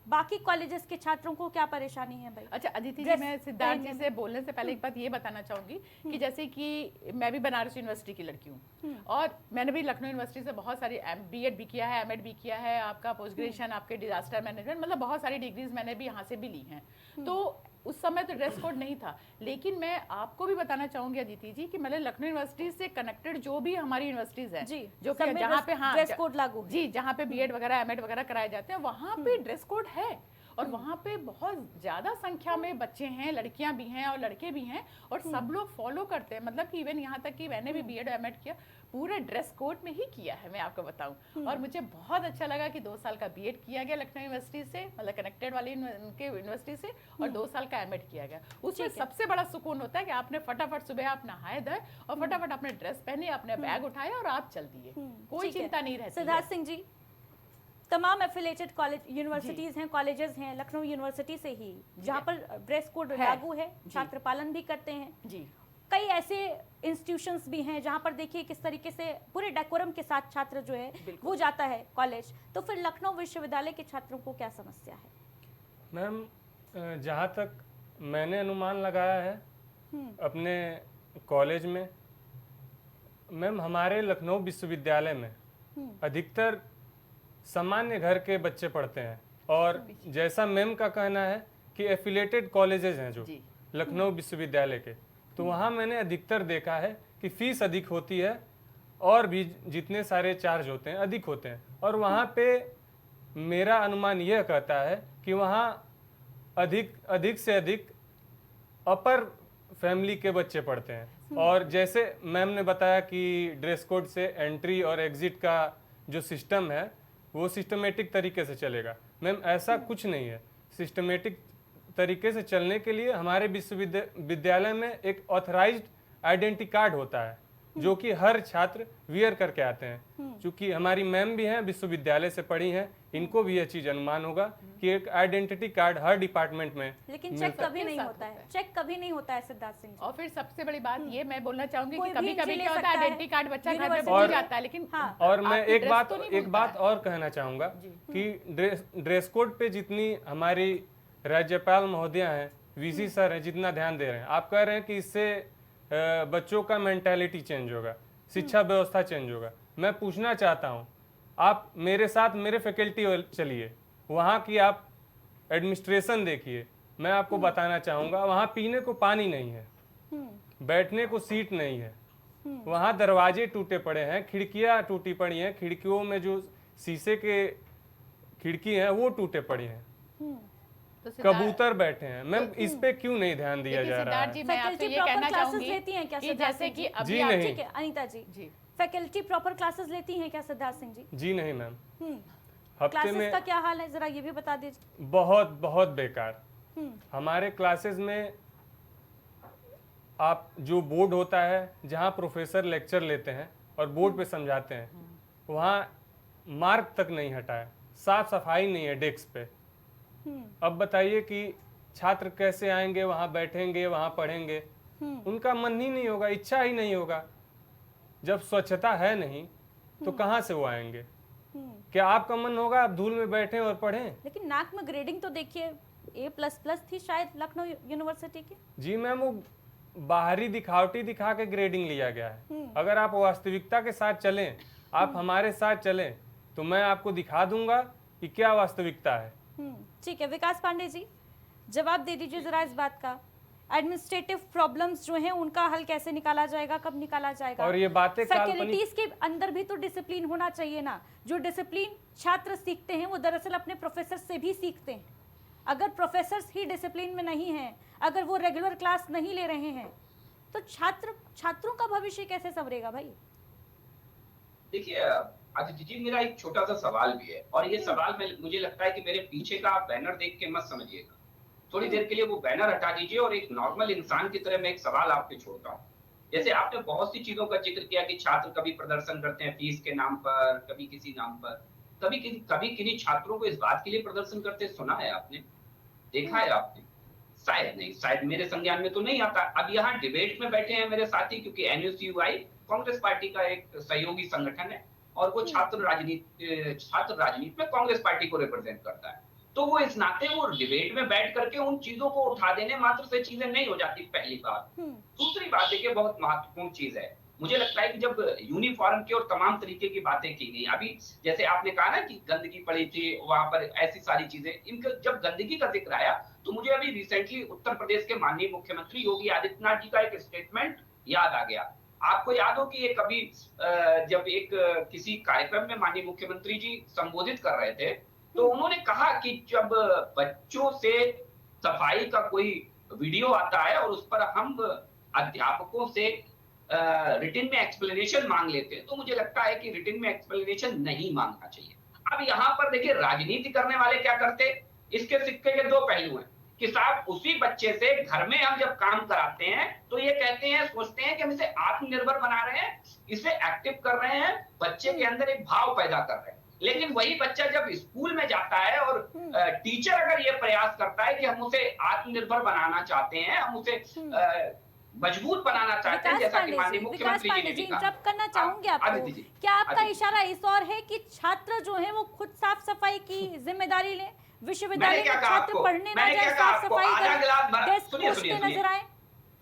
बाकी कॉलेजेस के छात्रों को क्या परेशानी है भाई? अच्छा अदिति जी, मैं सिद्धार्थ जी से बोलने से पहले एक बात ये बताना चाहूंगी कि जैसे कि मैं भी बनारस यूनिवर्सिटी की लड़की हूँ, और मैंने भी लखनऊ यूनिवर्सिटी से बहुत सारी बीएड भी किया है, एमएड भी किया है, आपका पोस्ट ग्रेजुएशन, आपके डिजास्टर मैनेजमेंट, मतलब बहुत सारी डिग्रीज मैंने भी यहाँ से भी ली हैं। तो उस समय तो ड्रेस कोड नहीं था, लेकिन मैं आपको भी बताना चाहूंगी अदिति जी कि मतलब लखनऊ यूनिवर्सिटी से कनेक्टेड जो भी हमारी यूनिवर्सिटीज हैं, जो कि जहाँ पे ड्रेस कोड लागू जी, जहाँ पे बीएड वगैरह एमएड वगैरह कराए जाते हैं, वहाँ पे ड्रेस कोड है। और वहाँ पे बहुत ज़्यादा संख्या में बच्चे हैं, लड़कियां भी हैं और लड़के भी हैं, और सब लोग फॉलो करते हैं। मतलब कि इवन यहाँ तक कि मैंने भी बीएड एमएड किया, पूरे ड्रेस कोड में ही किया है, मैं आपको बताऊं। और मुझे बहुत अच्छा लगा कि 2 साल का बीएड किया गया लखनऊ यूनिवर्सिटी से, मतलब कनेक्टेड वाली उनके यूनिवर्सिटी से, और 2 साल का एमएड किया गया। उसमें सबसे बड़ा सुकून होता है कि आपने फटाफट सुबह आप नहाए धोए और फटाफट अपने ड्रेस पहने, अपने बैग उठाए और आप चल दिए, कोई चिंता नहीं रहती। सिद्धार्थ सिंह जी, तमाम एफिलेटेड कॉलेज यूनिवर्सिटीज हैं, कॉलेजेस हैं लखनऊ यूनिवर्सिटी से ही, जहाँ पर ड्रेस कोड लागू है, छात्र पालन भी करते हैं जी। कई ऐसे इंस्टीट्यूशंस भी हैं जहाँ पर देखिए किस तरीके से पूरे डेकोरम के साथ छात्र जो है वो जाता है कॉलेज। तो फिर लखनऊ विश्वविद्यालय के छात्रों को क्या समस्या है? मैम, जहाँ तक मैंने अनुमान लगाया है अपने कॉलेज में, मैम हमारे लखनऊ विश्वविद्यालय में अधिकतर सामान्य घर के बच्चे पढ़ते हैं, और जैसा मैम का कहना है कि एफिलेटेड कॉलेजेस हैं जो लखनऊ विश्वविद्यालय के, तो वहाँ मैंने अधिकतर देखा है कि फीस अधिक होती है, और भी जितने सारे चार्ज होते हैं अधिक होते हैं। और वहाँ पे मेरा अनुमान यह कहता है कि वहाँ अधिक से अधिक अपर फैमिली के बच्चे पढ़ते हैं। और जैसे मैम ने बताया कि ड्रेस कोड से एंट्री और एग्जिट का जो सिस्टम है वो सिस्टमेटिक तरीके से चलेगा, मैम ऐसा कुछ नहीं है। सिस्टमेटिक तरीके से चलने के लिए हमारे विश्वविद्यालय में एक ऑथराइज्ड आइडेंटिटी कार्ड होता है जो कि हर छात्र वियर करके आते हैं। चूंकि हमारी मैम भी हैं, विश्वविद्यालय से पढ़ी हैं, इनको भी यह चीज अनुमान होगा कि एक आइडेंटिटी कार्ड हर डिपार्टमेंट में, लेकिन चेक कभी नहीं होता है, चेक कभी नहीं होता है सिद्धार्थ सिंह। और फिर सबसे बड़ी बात ये मैं बोलना चाहूंगी कि कभी कभी क्या होता है, आइडेंटिटी कार्ड बच्चा घर में भूल जाता है, लेकिन और मैं एक बात और कहना चाहूंगा कि ड्रेस कोड पे जितनी हमारी राज्यपाल महोदया हैं, वीसी सर हैं, जितना ध्यान दे रहे हैं, आप कह रहे हैं कि इससे बच्चों का मेंटालिटी चेंज होगा, शिक्षा व्यवस्था चेंज होगा। मैं पूछना चाहता हूं, आप मेरे साथ मेरे फैकल्टी चलिए, वहां की आप एडमिनिस्ट्रेशन देखिए। मैं आपको बताना चाहूंगा वहां पीने को पानी नहीं है, बैठने को सीट नहीं है, वहां दरवाजे टूटे पड़े हैं, खिड़कियां टूटी पड़ी हैं, खिड़कियों में जो शीशे के खिड़की हैं वो टूटे पड़े हैं, तो कबूतर बैठे हैं। मैम इस पे क्यों नहीं ध्यान दिया जा रहा है? जी मैं आपसे ये कहना चाहूंगी लेती हैं क्या कि जैसे कि अभी जी नहीं, अनीता जी फैकल्टी प्रॉपर क्लासेस लेती हैं क्या सिद्धार्थ सिंह जी? जी नहीं मैम। हफ्ते में का क्या हाल है जरा ये भी बता दीजिए। बहुत बेकार। हमारे क्लासेस में आप जो बोर्ड होता है जहाँ प्रोफेसर लेक्चर लेते हैं और बोर्ड पे समझाते हैं, वहाँ मार्क तक नहीं हटा है, साफ सफाई नहीं है डेस्क पे। अब बताइए कि छात्र कैसे आएंगे, वहाँ बैठेंगे, वहाँ पढ़ेंगे? उनका मन ही नहीं होगा, इच्छा ही नहीं होगा। जब स्वच्छता है नहीं तो कहाँ से वो आएंगे? क्या आपका मन होगा आप धूल में बैठे और पढ़ें? लेकिन नाक में ग्रेडिंग तो देखिए A++ थी शायद लखनऊ यूनिवर्सिटी की। जी मैम, वो बाहरी दिखावटी दिखा के ग्रेडिंग लिया गया है। अगर आप वास्तविकता के साथ चलें, आप हमारे साथ चलें, तो मैं आपको दिखा दूंगा कि क्या वास्तविकता है। ठीक है, विकास पांडे जी जवाब दे दीजिए जरा इस बात का। एडमिनिस्ट्रेटिव प्रॉब्लम्स जो हैं उनका हल कैसे निकाला जाएगा, कब निकाला जाएगा? और ये बातें फैकल्टीज के अंदर भी तो डिसिप्लिन होना चाहिए ना। जो डिसिप्लिन छात्र सीखते हैं वो दरअसल अपने प्रोफेसर से भी सीखते हैं। अगर प्रोफेसर्स ही डिसिप्लिन में नहीं हैं, अगर वो रेगुलर क्लास नहीं ले रहे हैं, तो छात्रों का भविष्य कैसे संवरेगा भाई? देखिए आदित्य जी, मेरा एक छोटा सा सवाल भी है, और ये सवाल मुझे लगता है कि मेरे पीछे का आप बैनर देख के मत समझिएगा। थोड़ी देर के लिए वो बैनर हटा दीजिए और एक नॉर्मल इंसान की तरह मैं एक सवाल आपसे छोड़ता हूँ। जैसे आपने बहुत सी चीजों का जिक्र किया कि छात्र कभी प्रदर्शन करते हैं फीस के नाम पर, कभी किसी नाम पर, कभी किन्हीं छात्रों को इस बात के लिए प्रदर्शन करते सुना है आपने, देखा है आपने? शायद नहीं, शायद मेरे संज्ञान में तो नहीं आता। अब यहाँ डिबेट में बैठे हैं मेरे साथी, क्योंकि NUSUI कांग्रेस पार्टी का एक सहयोगी संगठन है और वो छात्र राजनीति में कांग्रेस पार्टी को रिप्रेजेंट करता है। तो वो इस नाते वो डिबेट में बैठ करके उन चीजों को उठा देने मात्र से चीजें नहीं हो जाती, पहली बात। दूसरी बात देखिए, बहुत महत्वपूर्ण चीज है, मुझे लगता है कि जब यूनिफॉर्म की और तमाम तरीके की बातें की गई, अभी जैसे आपने कहा ना कि गंदगी पड़ी थी वहां पर, ऐसी सारी चीजें, इनका जब गंदगी का जिक्र आया तो मुझे अभी रिसेंटली उत्तर प्रदेश के माननीय मुख्यमंत्री योगी आदित्यनाथ जी का एक स्टेटमेंट याद आ गया। आपको याद हो कि ये कभी जब एक किसी कार्यक्रम में माननीय मुख्यमंत्री जी संबोधित कर रहे थे, तो उन्होंने कहा कि जब बच्चों से सफाई का कोई वीडियो आता है और उस पर हम अध्यापकों से रिटन में एक्सप्लेनेशन मांग लेते हैं, तो मुझे लगता है कि रिटन में एक्सप्लेनेशन नहीं मांगना चाहिए। अब यहाँ पर देखिए, राजनीति करने वाले क्या करते, इसके सिक्के के दो पहलू हैं कि साहब उसी बच्चे से घर में हम जब काम कराते हैं तो ये कहते हैं, सोचते हैं कि हम इसे आत्मनिर्भर बना रहे हैं, इसे एक्टिव कर रहे हैं, बच्चे के अंदर एक भाव पैदा कर रहे हैं। लेकिन वही बच्चा जब स्कूल में जाता है और टीचर अगर ये प्रयास करता है कि हम उसे आत्मनिर्भर बनाना चाहते हैं, हम उसे मजबूत बनाना चाहते हैं, जैसा कि माननीय मुख्यमंत्री जी ने भी कहा। इंटरप्ट करना चाहूंगी आपको, क्या आपका इशारा इस और है कि छात्र जो है वो खुद साफ सफाई की जिम्मेदारी लें, विश्वविद्यालय में छात्र पढ़ने ना जाए, साफ सफाई करें, डेस्क पोंछते नजर आए?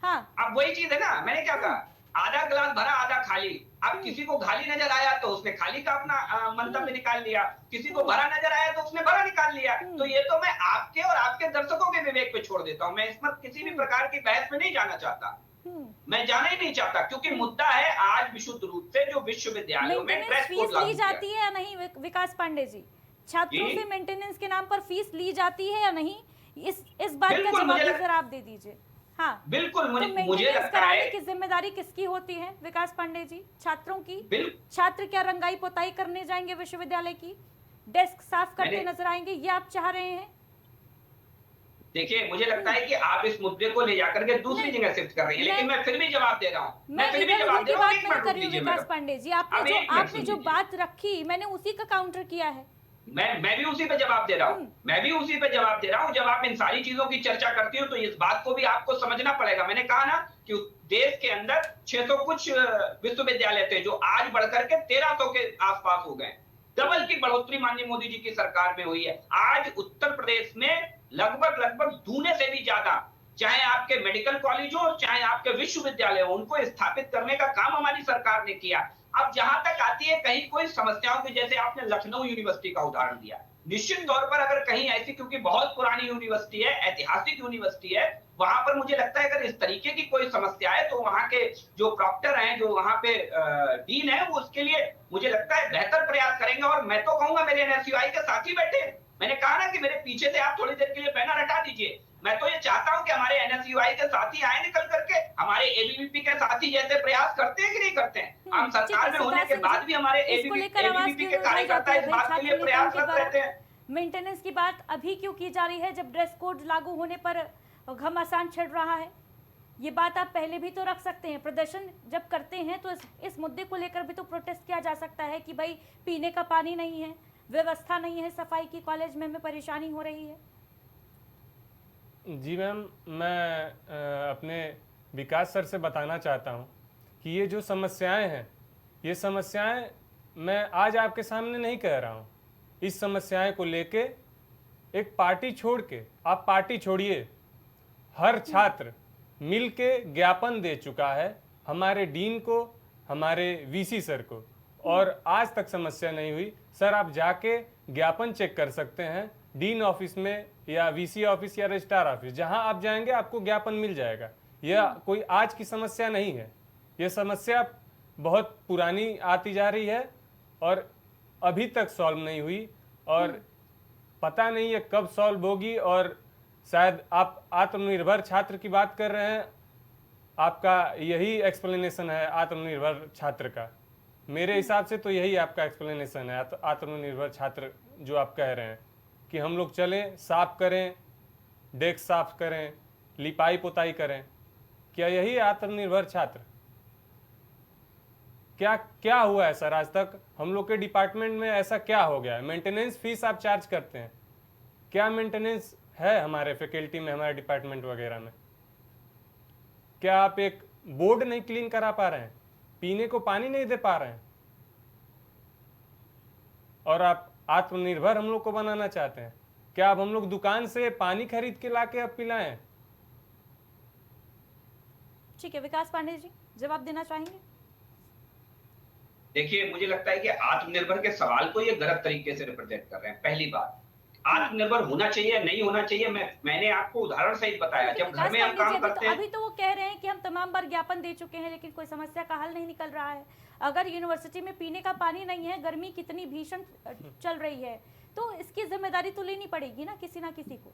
हाँ, अब वही चीज है ना, मैंने क्या कहा, आधा गिलास भरा आधा खाली। अब किसी को खाली नजर आया तो उसने खाली का अपना मंतव्य निकाल लिया, किसी को भरा नजर आया तो उसने भरा निकाल लिया। तो ये तो मैं आपके और आपके दर्शकों के विवेक पे छोड़ देता हूँ, मैं इसमें किसी भी प्रकार की बहस में नहीं जाना चाहता, मैं जाना ही नहीं चाहता, क्योंकि मुद्दा है आज विशुद्ध रूप से जो विश्वविद्यालयों में ड्रेस कोड ली जाती है या नहीं? विकास पांडे जी, छात्रों से मेंटेनेंस के नाम पर फीस ली जाती है या नहीं, इस बात का जवाब जरा आप दे दीजिए। हाँ बिल्कुल, मुझे लगता है कि जिम्मेदारी किसकी होती है विकास पांडे जी? छात्रों की। छात्र क्या रंगाई पोताई करने जाएंगे विश्वविद्यालय की, डेस्क साफ करते नजर आएंगे, ये आप चाह रहे हैं? देखिए, मुझे लगता है कि आप इस मुद्दे को ले जाकर के दूसरी जगह शिफ्ट कर रही हैं, लेकिन मैं फिर भी जवाब दे रहा हूँ। मैं फिर भी जवाब दे रहा हूँ विकास पांडे जी, आपने जो बात रखी मैंने उसी का काउंटर किया है। मैं भी उसी पे जवाब दे रहा हूँ, जब आप इन सारी चीजों की चर्चा करती हो तो इस बात को भी आपको समझना पड़ेगा। मैंने कहा ना कि देश के अंदर 600 कुछ विश्वविद्यालय थे जो आज बढ़कर के 1300 के आसपास हो गए, डबल की बढ़ोतरी माननीय मोदी जी की सरकार में हुई है। आज उत्तर प्रदेश में लगभग दूने से भी ज्यादा, चाहे आपके मेडिकल कॉलेज हो चाहे आपके विश्वविद्यालय हो, उनको स्थापित करने का काम हमारी सरकार ने किया। अब जहां तक आती है कहीं कोई समस्याओं की, जैसे आपने लखनऊ यूनिवर्सिटी का उदाहरण दिया, निश्चित तौर पर अगर कहीं ऐसी, क्योंकि बहुत पुरानी यूनिवर्सिटी है, ऐतिहासिक यूनिवर्सिटी है, वहां पर मुझे लगता है अगर इस तरीके की कोई समस्या है तो वहां के जो प्रॉक्टर हैं, जो वहां पे डीन है, वो उसके लिए मुझे लगता है बेहतर प्रयास करेंगे। और मैं तो कहूंगा मेरे NSUI के साथी बैठे, मैंने कहा ना कि मेरे पीछे से आप थोड़ी देर के लिए बैनर हटा दीजिए। मैं तो ये चाहता हूं कि हमारे NSUI के साथी आए निकल करके, हमारे ABVP के साथी जैसे प्रयास करते हैं कि नहीं करते हैं। हम सरकार में होने के बाद भी हमारे ABVP के कार्यकर्ता इस बात के लिए प्रयासरत रहते हैं। मेंटेनेंस की बात अभी क्यों की जा रही है जब ड्रेस कोड लागू होने पर घमासान छिड़ रहा है? ये बात आप पहले भी तो रख सकते हैं। प्रदर्शन जब करते हैं तो इस मुद्दे को लेकर भी तो प्रोटेस्ट किया जा सकता है कि भाई पीने का पानी नहीं है, व्यवस्था नहीं है सफाई की, कॉलेज में हमें परेशानी हो रही है। जी मैम, मैं अपने विकास सर से बताना चाहता हूँ कि ये जो समस्याएं हैं, ये समस्याएं मैं आज आपके सामने नहीं कह रहा हूँ। इस समस्याएं को लेके एक पार्टी छोड़ के, आप पार्टी छोड़िए, हर छात्र मिल के ज्ञापन दे चुका है हमारे डीन को, हमारे वीसी सर को, और आज तक समस्या नहीं हुई। सर आप जाके ज्ञापन चेक कर सकते हैं डीन ऑफिस में या वीसी ऑफिस या रजिस्ट्रार ऑफिस, जहां आप जाएंगे आपको ज्ञापन मिल जाएगा। यह कोई आज की समस्या नहीं है, यह समस्या बहुत पुरानी आती जा रही है और अभी तक सॉल्व नहीं हुई, और पता नहीं है कब सॉल्व होगी। और शायद आप आत्मनिर्भर छात्र की बात कर रहे हैं, आपका यही एक्सप्लेनेशन है आत्मनिर्भर छात्र का। मेरे हिसाब से तो यही आपका एक्सप्लेनेशन है आत्मनिर्भर छात्र जो आप कह रहे हैं कि हम लोग चलें, साफ करें, डेस्क साफ करें, लिपाई पोताई करें। क्या यही है आत्मनिर्भर छात्र? क्या हुआ है सर आज तक? हम लोग के डिपार्टमेंट में ऐसा क्या हो गया है? मेंटेनेंस फीस आप चार्ज करते हैं, क्या मेंटेनेंस है हमारे फैकल्टी में, हमारे डिपार्टमेंट वगैरह में? क्या आप एक बोर्ड नहीं क्लीन करा पा रहे हैं, पीने को पानी नहीं दे पा रहे हैं, और आप आत्मनिर्भर हम लोग को बनाना चाहते हैं? क्या अब हम लोग दुकान से पानी खरीद के लाके अब पिलाएं? ठीक है, विकास पांडे जी जवाब देना चाहेंगे? देखिए, मुझे लगता है कि आत्मनिर्भर के सवाल को ये गलत तरीके से रिप्रेजेंट कर रहे हैं। पहली बात, आत्मनिर्भर होना चाहिए नहीं होना चाहिए, मैंने आपको उदाहरण सहित बताया। जब घर में हम काम करते हैं, अभी तो वो कह रहे हैं कि हम तमाम बार ज्ञापन दे चुके हैं लेकिन कोई समस्या का हल नहीं निकल रहा है। अगर यूनिवर्सिटी में पीने का पानी नहीं है, गर्मी कितनी भीषण चल रही है, तो इसकी जिम्मेदारी तो लेनी पड़ेगी ना किसी को।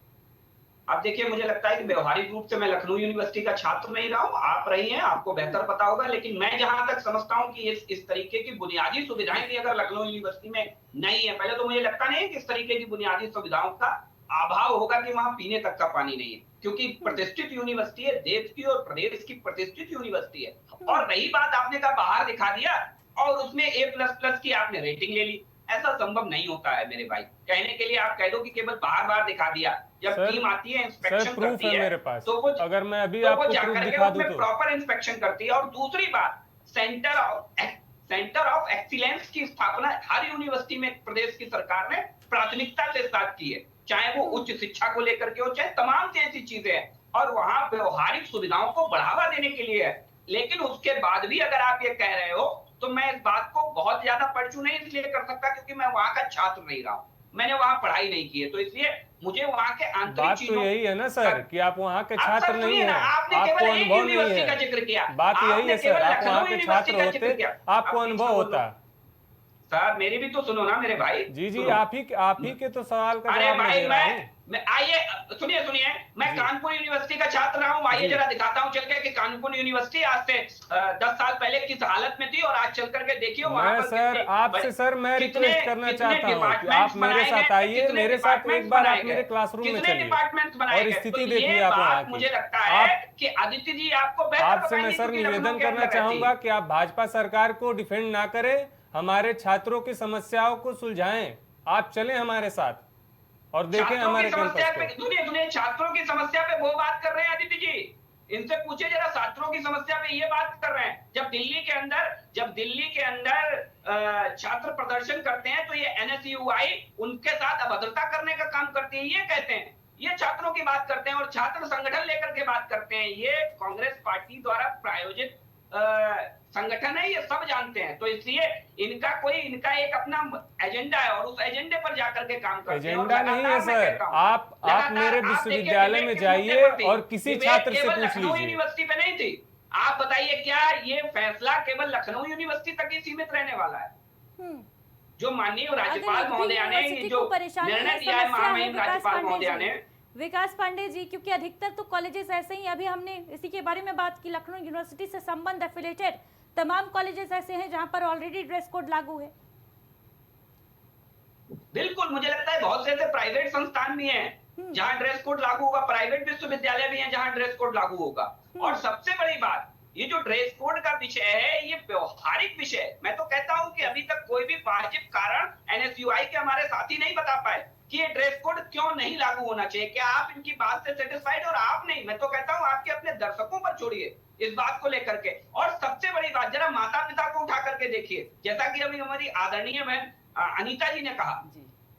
अब देखिए, मुझे लगता है कि व्यवहारिक रूप से मैं लखनऊ यूनिवर्सिटी का छात्र नहीं रहा हूँ, आप रही हैं, आपको बेहतर पता होगा। लेकिन मैं जहां तक समझता हूँ कि इस तरीके की बुनियादी सुविधाएं भी अगर लखनऊ यूनिवर्सिटी में नहीं है, पहले तो मुझे लगता नहीं है कि इस तरीके की बुनियादी सुविधाओं का अभाव होगा कि वहां पीने तक का पानी नहीं है, क्योंकि प्रतिष्ठित यूनिवर्सिटी है, देश की और प्रदेश की प्रतिष्ठित यूनिवर्सिटी है। और रही बात, आपने कहा बाहर दिखा दिया और उसमें A++ की आपने रेटिंग ले ली, ऐसा संभव नहीं होता है मेरे भाई। कहने के लिए आप कह दो कि केवल बार दिखा दिया, जब टीम आती है, इंस्पेक्शन करती है, मेरे पास, तो वो अगर मैं अभी तो आपको वो जाकर के उसमें प्रॉपर इंस्पेक्शन करती है। और दूसरी बात, सेंटर ऑफ एक्सीलेंस की स्थापना हर यूनिवर्सिटी में प्रदेश की सरकार ने प्राथमिकता के साथ की है, चाहे वो उच्च शिक्षा को लेकर के हो, चाहे तमाम ऐसी चीजें हैं, और वहां व्यवहारिक सुविधाओं को बढ़ावा देने के लिए है। लेकिन उसके बाद भी अगर आप ये कह रहे हो, तो मैं इस बात को बहुत ज्यादा परचू नहीं इसलिए कर सकता क्योंकि मैं वहां का छात्र नहीं रहा हूं, मैंने वहां पढ़ाई नहीं की है, तो इसलिए मुझे वहां के आंतरिक बात तो यही है ना सर कि आप वहां के छात्र नहीं हैं, आपने आपको केवल एक अनुभव नहीं यूनिवर्सिटी का है। जिक्र किया, बात यही है सर, आप वहां के छात्र होते, आपको अनुभव होता। सर मेरी भी तो सुनो ना मेरे भाई। जी, आप ही के तो सवाल का अरे जवाब भाई, दे रहा हूं। मैं आइए सुनिए, मैं कानपुर यूनिवर्सिटी का छात्र रहा हूँ। आइए जरा दिखाता हूँ चल के कि कानपुर यूनिवर्सिटी आज से 10 साल पहले किस हालत में थी, और आज चल करके देखिए वहां पर सर आपसे सर मैं रिक्वेस्ट करना चाहता हूँ कि आप मेरे साथ आइए, मेरे साथ एक बार आप मेरे क्लासरूम में चलिए और स्थिति देखिए आप वहाँ की। मुझे लगता है कि आदित्य जी आपको आपसे मैं सर निवेदन करना चाहूंगा कि आप भाजपा सरकार को डिफेंड ना करें, हमारे छात्रों की समस्याओं को सुलझाएं। आप चलें हमारे साथ और देखें हमारे कैंपस को। सुनिए, छात्रों की समस्या पे वो बात कर रहे हैं आदित्य जी, इनसे पूछे जरा, छात्रों की समस्या पे ये बात कर रहे हैं। जब दिल्ली के अंदर छात्र प्रदर्शन करते हैं तो ये NSUI उनके साथ अभद्रता करने का काम करती है, ये कहते हैं, ये छात्रों की बात करते हैं और छात्र संगठन लेकर के बात करते हैं। ये कांग्रेस पार्टी द्वारा प्रायोजित संगठन है, ये सब जानते हैं, तो इसलिए इनका एक अपना एजेंडा है और उस एजेंडे पर जाकर के काम करते हैं। एजेंडा नहीं है सर, आप मेरे विश्वविद्यालय में जाइए और किसी छात्र से पूछ लीजिए। यूनिवर्सिटी पे नहीं थी, आप बताइए क्या ये फैसला केवल लखनऊ यूनिवर्सिटी तक ही सीमित रहने वाला है? जो माननीय राज्यपाल महोदया ने जो निर्णय दिया है, महामहिम राज्यपाल महोदया ने। विकास पांडे जी, क्योंकि अधिकतर तो कॉलेजेस ऐसे ही, अभी हमने इसी के बारे में बात की, लखनऊ यूनिवर्सिटी से संबंध एफिलेटेड तमाम कॉलेजेस ऐसे हैं जहां पर ऑलरेडी ड्रेस कोड लागू है। बिल्कुल, मुझे लगता है बहुत से ऐसे प्राइवेट संस्थान भी हैं जहां ड्रेस कोड लागू होगा, प्राइवेट विश्वविद्यालय भी हैं जहां ड्रेस कोड लागू होगा। और सबसे बड़ी बात, ये जो ड्रेस कोड का विषय है, ये व्यवहारिक विषय है। मैं तो कहता हूं कि अभी तक कोई भी वाजिब कारण एनएसयूआई के हमारे साथी नहीं बता पाए कि ये ड्रेस कोड क्यों नहीं लागू होना चाहिए। क्या आप इनकी बात से सेटिस्फाइड? और आप नहीं, मैं तो कहता हूं आपके अपने दर्शकों पर छोड़िए इस बात को लेकर के। और सबसे बड़ी बात, जरा माता पिता को उठा करके देखिए, जैसा कि अभी हमारी आदरणीय बहन अनीता जी ने कहा,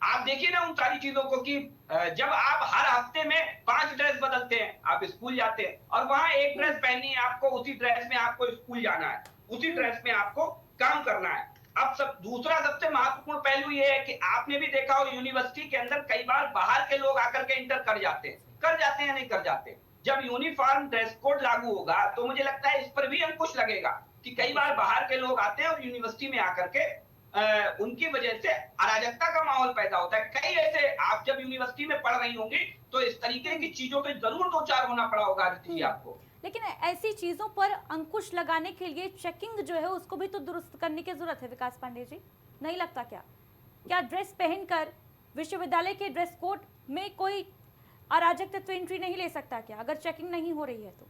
आप देखिए ना उन सारी चीजों को कि जब आप हर हफ्ते में 5 ड्रेस बदलते हैं, आप स्कूल जाते हैं और वहां एक ड्रेस पहननी है आपको, उसी ड्रेस में आपको स्कूल जाना है, उसी ड्रेस में आपको काम करना है। अब दूसरा सबसे महत्वपूर्ण पहलू ये है कि आपने भी देखा हो यूनिवर्सिटी के अंदर कई बार बाहर के लोग आकर के इंटर कर जाते हैं नहीं कर जाते। जब यूनिफॉर्म ड्रेस कोड लागू होगा तो मुझे लगता है इस पर भी अंकुश लगेगा कि कई बार बाहर के लोग आते हैं और यूनिवर्सिटी में आकर के उनकी वजह से अराजकता का माहौल पैदा होता है। कई ऐसे, आप जब यूनिवर्सिटी में पढ़ रही होंगी तो इस तरीके की चीजों पे जरूर 2-4 होना पड़ा होगा जी आपको। लेकिन ऐसी चीजों पर अंकुश लगाने के लिए चेकिंग जो है उसको भी तो दुरुस्त करने की जरूरत है विकास पांडे जी, नहीं लगता क्या ड्रेस पहनकर विश्वविद्यालय के ड्रेस कोड में कोई अराजक तत्व एंट्री नहीं ले सकता क्या, अगर चेकिंग नहीं हो रही है तो?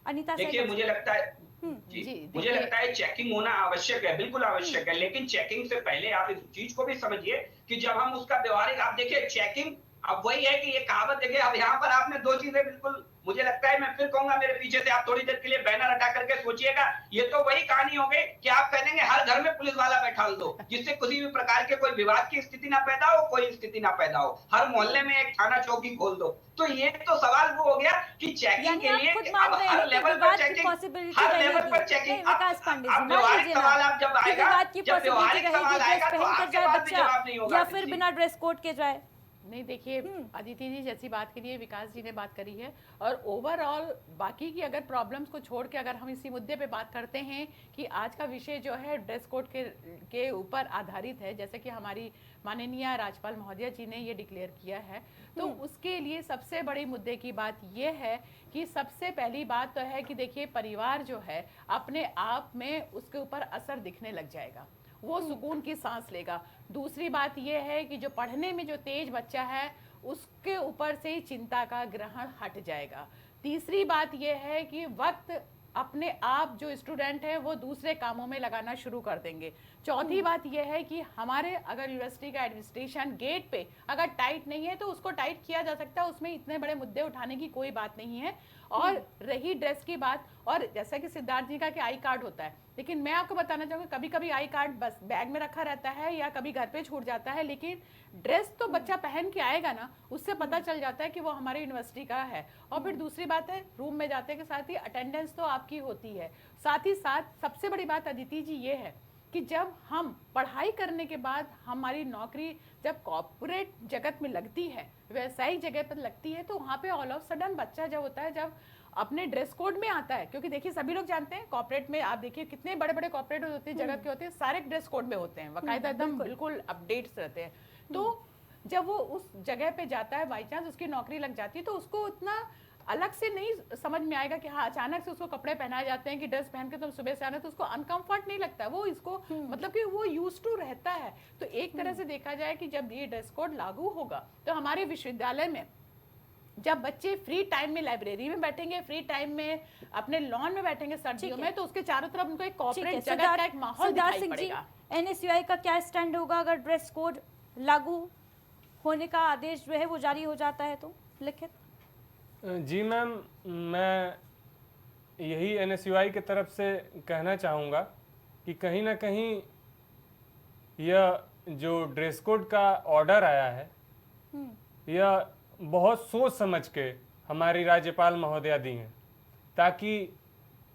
अनीता, देखिए मुझे लगता है मुझे लगता है चेकिंग होना आवश्यक है, बिल्कुल आवश्यक है, लेकिन चेकिंग से पहले आप इस चीज को भी समझिए कि जब हम उसका व्यवहारिक, आप देखिए चेकिंग, अब वही है कि ये कहावत देखिए, अब यहाँ पर आपने 2 चीजें बिल्कुल, मुझे लगता है, मैं फिर कहूंगा मेरे पीछे से आप थोड़ी देर के लिए बैनर हटा करके सोचिएगा, ये तो वही कहानी हो गई कि आप कहेंगे हर घर में पुलिस वाला बैठा दो, जिससे किसी भी प्रकार के कोई विवाद की स्थिति ना पैदा हो, कोई स्थिति ना पैदा हो, हर मोहल्ले में एक थाना चौकी खोल दो। तो ये तो सवाल वो हो गया कि चेकिंग के लिए अब हर लेवल पर चेकिंग, हर लेवल पर चेकिंग। विकास पांडे जी, अब व्यवहारिक सवाल आप जब आएगा, जब व्यवहारिक सवाल आएगा तो आपके पास भी जवाब नहीं होगा या फिर बिना ड्रेस कोड के जाए। नहीं, देखिए अदिति जी जैसी बात के लिए विकास जी ने बात करी है, और ओवरऑल बाकी की अगर प्रॉब्लम्स को छोड़ के अगर हम इसी मुद्दे पे बात करते हैं कि आज का विषय जो है ड्रेस कोड के ऊपर आधारित है, जैसे कि हमारी माननीय राज्यपाल महोदया जी ने ये डिक्लेयर किया है, तो उसके लिए सबसे बड़ी मुद्दे की बात ये है कि सबसे पहली बात तो है कि देखिए परिवार जो है अपने आप में उसके ऊपर असर दिखने लग जाएगा, वो सुकून की सांस लेगा। दूसरी बात यह है कि जो पढ़ने में जो तेज बच्चा है उसके ऊपर से चिंता का ग्रहण हट जाएगा। तीसरी बात यह है कि वक्त अपने आप जो स्टूडेंट है वो दूसरे कामों में लगाना शुरू कर देंगे। चौथी बात यह है कि हमारे अगर यूनिवर्सिटी का एडमिनिस्ट्रेशन गेट पे अगर टाइट नहीं है तो उसको टाइट किया जा सकता है, उसमें इतने बड़े मुद्दे उठाने की कोई बात नहीं है। और रही ड्रेस की बात, और जैसा कि सिद्धार्थ जी का कि आई कार्ड होता है, लेकिन मैं आपको बताना चाहूँगी कभी कभी आई कार्ड बस बैग में रखा रहता है या कभी घर पे छूट जाता है, लेकिन ड्रेस तो बच्चा पहन के आएगा ना, उससे पता चल जाता है कि वो हमारे यूनिवर्सिटी का है। और फिर दूसरी बात है, रूम में जाते के साथ ही अटेंडेंस तो आपकी होती है। साथ ही साथ सबसे बड़ी बात अदिति जी ये है कि जब हम पढ़ाई करने के बाद हमारी नौकरी जब कॉर्पोरेट जगत में लगती है, व्यवसायिक जगह पर लगती है, तो वहाँ पे ऑल ऑफ सडन बच्चा जब होता है, जब अपने ड्रेस कोड में आता है, क्योंकि देखिए सभी लोग जानते हैं कॉर्पोरेट में, आप देखिए कितने बड़े बड़े कॉर्पोरेट होते हैं, जगत के होते हैं, सारे ड्रेस कोड में होते हैं, बाकायदा एकदम बिल्कुल अपडेट्स रहते हैं। तो जब वो उस जगह पे जाता है, बाई चांस उसकी नौकरी लग जाती है, तो उसको उतना अलग से नहीं समझ में आएगा कि हाँ अचानक से उसको कपड़े पहनाए जाते हैं कि ड्रेस पहन के तुम सुबह से आना, तो उसको अनकंफर्ट नहीं लगता, वो इसको मतलब कि वो यूज टू रहता है। तो एक तरह से देखा जाए कि जब ये ड्रेस कोड लागू होगा तो हमारे विश्वविद्यालय में जब बच्चे फ्री टाइम में लाइब्रेरी में बैठेंगे, फ्री टाइम में अपने लॉन में बैठेंगे सर्दियों में, तो उसके चारों तरफ उनको एक कॉर्पोरेट जगत का एक माहौल दिखाई पड़ेगा। एनएसयूआई का क्या स्टैंड होगा अगर ड्रेस कोड लागू होने का आदेश जो है वो जारी हो जाता है तो? लिखित जी मैम, मैं यही एनएसयूआई की तरफ से कहना चाहूँगा कि कहीं ना कहीं यह जो ड्रेस कोड का ऑर्डर आया है, यह बहुत सोच समझ के हमारी राज्यपाल महोदया दी हैं, ताकि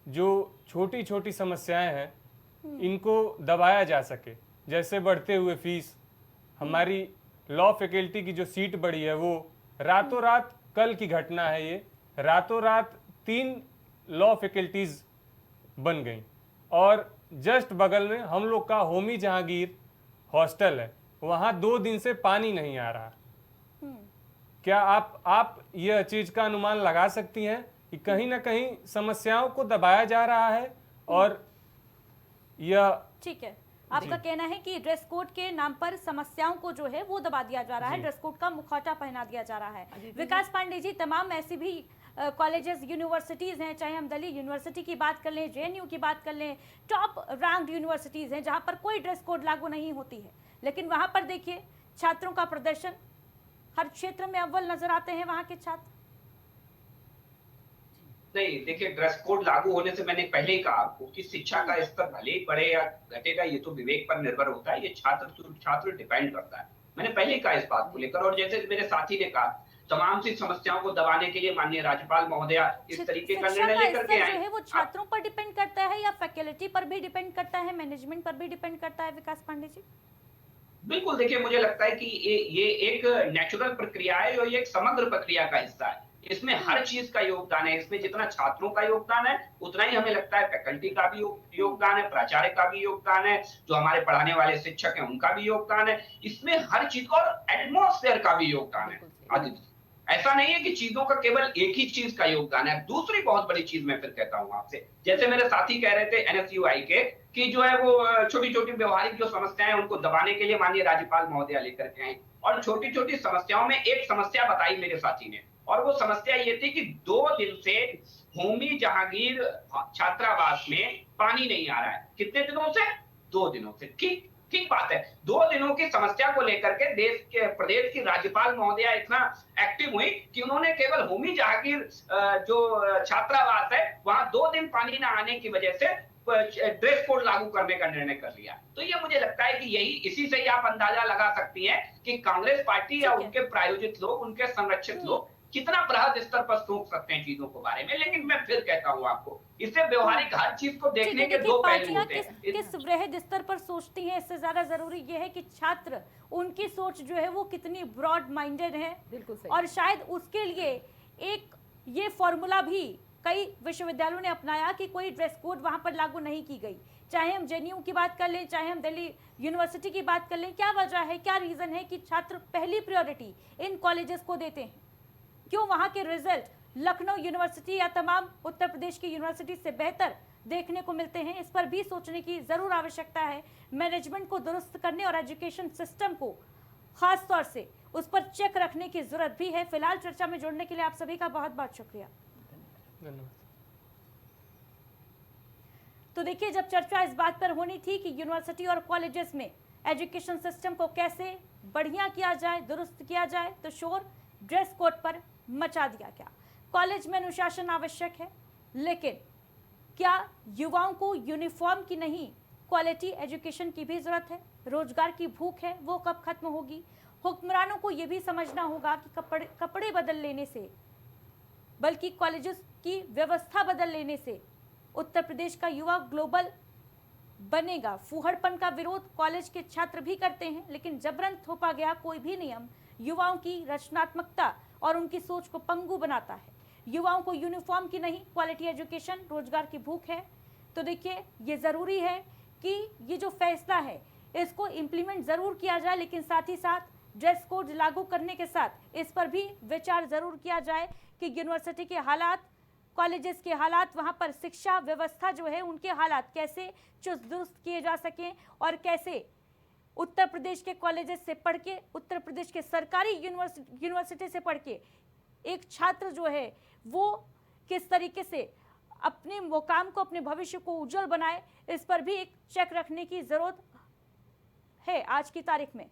जो छोटी छोटी समस्याएं हैं इनको दबाया जा सके। जैसे बढ़ते हुए फीस, हमारी लॉ फैकल्टी की जो सीट बढ़ी है वो रातों रात, कल की घटना है ये, रातों रात 3 लॉ फैकल्टीज बन गई, और जस्ट बगल में हम लोग का होमी जहांगीर हॉस्टल है, वहाँ 2 दिन से पानी नहीं आ रहा। क्या आप यह चीज का अनुमान लगा सकती हैं कि कहीं ना कहीं समस्याओं को दबाया जा रहा है और यह ठीक है आपका कहना है कि ड्रेस कोड के नाम पर समस्याओं को जो है वो दबा दिया जा रहा है, ड्रेस कोड का मुखौटा पहना दिया जा रहा है। विकास पांडे जी, तमाम ऐसी भी कॉलेजेस यूनिवर्सिटीज़ हैं, चाहे हम दिल्ली यूनिवर्सिटी की बात कर लें, जेएनयू की बात कर लें, टॉप रैंक्ड यूनिवर्सिटीज़ हैं जहां पर कोई ड्रेस कोड लागू नहीं होती है, लेकिन वहां पर देखिए छात्रों का प्रदर्शन हर क्षेत्र में अव्वल नजर आते हैं वहां के छात्र। नहीं, देखिए ड्रेस कोड लागू होने से मैंने पहले ही कहा आपको कि शिक्षा का स्तर भले ही बढ़े या घटेगा, ये तो विवेक पर निर्भर होता है, ये छात्र डिपेंड करता है। मैंने पहले ही कहा इस बात को लेकर, और जैसे मेरे साथी ने कहा, तमाम सी समस्याओं को दबाने के लिए माननीय राज्यपाल महोदया इस तरीके का निर्णय लेकर के आए। वो छात्रों पर डिपेंड करता है या फैकल्टी पर भी डिपेंड करता है, मैनेजमेंट पर भी डिपेंड करता है विकास पांडे जी? बिल्कुल, देखिए मुझे लगता है कि ये एक नेचुरल प्रक्रिया है और ये एक समग्र प्रक्रिया का हिस्सा है। इसमें हर चीज का योगदान है, इसमें जितना छात्रों का योगदान है उतना ही हमें लगता है फैकल्टी का भी योगदान है, प्राचार्य का भी योगदान है, जो हमारे पढ़ाने वाले शिक्षक हैं उनका भी योगदान है, इसमें हर चीज का, और एटमॉस्फेयर का भी योगदान है। आदित्य, ऐसा नहीं है कि चीजों का केवल एक ही चीज का योगदान है। दूसरी बहुत बड़ी चीज मैं फिर कहता हूँ आपसे, जैसे मेरे साथी कह रहे थे एनएसयूआई के कि जो है वो छोटी छोटी व्यवहारिक जो समस्याएं उनको दबाने के लिए माननीय राज्यपाल महोदया लेकर के आए, और छोटी छोटी समस्याओं में एक समस्या बताई मेरे साथी ने, और वो समस्या ये थी कि 2 दिन से होमी जहांगीर छात्रावास में पानी नहीं आ रहा है। कितने दिनों से? 2 दिनों से। ठीक बात है, 2 दिनों की समस्या को लेकर के प्रदेश की राज्यपाल महोदया इतना एक्टिव हुई कि उन्होंने केवल होमी जहांगीर जो छात्रावास है वहां 2 दिन पानी न आने की वजह से ड्रेस कोड लागू करने का निर्णय कर लिया। तो ये मुझे लगता है कि इसी से ही आप अंदाजा लगा सकती हैं कि कांग्रेस पार्टी या उनके प्रायोजित लोग, उनके संरक्षित लोग कितना बृहद स्तर पर सोच सकते हैं चीजों के बारे में। लेकिन मैं फिर कहता हूँ आपको, इससे व्यवहारिक हर चीज को देखने के 2 पहलू होते हैं। किस वृहद स्तर पर सोचती हैं, इससे ज्यादा जरूरी ये है कि छात्र, उनकी सोच जो है वो कितनी ब्रॉड माइंडेड है। बिल्कुल सही। और शायद उसके लिए एक ये फॉर्मूला भी कई विश्वविद्यालयों ने अपनाया कि कोई ड्रेस कोड वहां पर लागू नहीं की गई। चाहे हम जेएनयू की बात कर लें, चाहे हम दिल्ली यूनिवर्सिटी की बात कर लें, क्या वजह है, क्या रीजन है कि छात्र पहली प्रायोरिटी इन कॉलेजेस को देते हैं? क्यों वहां के रिजल्ट लखनऊ यूनिवर्सिटी या तमाम उत्तर प्रदेश की यूनिवर्सिटी से बेहतर देखने को मिलते हैं? इस पर भी सोचने की जरूर आवश्यकता है। मैनेजमेंट को दुरुस्त करने और एजुकेशन सिस्टम को खास तौर से उस पर चेक रखने की जरूरत भी है। फिलहाल चर्चा में जुड़ने के लिए आप सभी का बहुत बहुत शुक्रिया। धन्यवाद। तो देखिए, जब चर्चा इस बात पर होनी थी कि यूनिवर्सिटी और कॉलेजेस में एजुकेशन सिस्टम को कैसे बढ़िया किया जाए, दुरुस्त किया जाए, तो शोर ड्रेस कोड पर मचा दिया गया। कॉलेज में अनुशासन आवश्यक है, लेकिन क्या युवाओं को यूनिफॉर्म की नहीं क्वालिटी एजुकेशन की भी जरूरत है? रोजगार की भूख है, वो कब खत्म होगी? हुक्मरानों को यह भी समझना होगा कि कपड़े बदल लेने से, बल्कि कॉलेजेस की व्यवस्था बदल लेने से उत्तर प्रदेश का युवा ग्लोबल बनेगा। फूहड़पन का विरोध कॉलेज के छात्र भी करते हैं, लेकिन जबरन थोपा गया कोई भी नियम युवाओं की रचनात्मकता और उनकी सोच को पंगु बनाता है। युवाओं को यूनिफॉर्म की नहीं क्वालिटी एजुकेशन, रोजगार की भूख है। तो देखिए, ये जरूरी है कि ये जो फैसला है इसको इम्प्लीमेंट जरूर किया जाए, लेकिन साथ ही साथ ड्रेस कोड लागू करने के साथ इस पर भी विचार जरूर किया जाए कि यूनिवर्सिटी के हालात, कॉलेजेस के हालात, वहाँ पर शिक्षा व्यवस्था जो है उनके हालात कैसे चुस्त दुरुस्त किए जा सकें, और कैसे उत्तर प्रदेश के कॉलेजेस से पढ़ के, उत्तर प्रदेश के सरकारी यूनिवर्सिटी से पढ़ के एक छात्र जो है वो किस तरीके से अपने मुकाम को, अपने भविष्य को उज्जवल बनाए, इस पर भी एक चेक रखने की जरूरत है आज की तारीख में।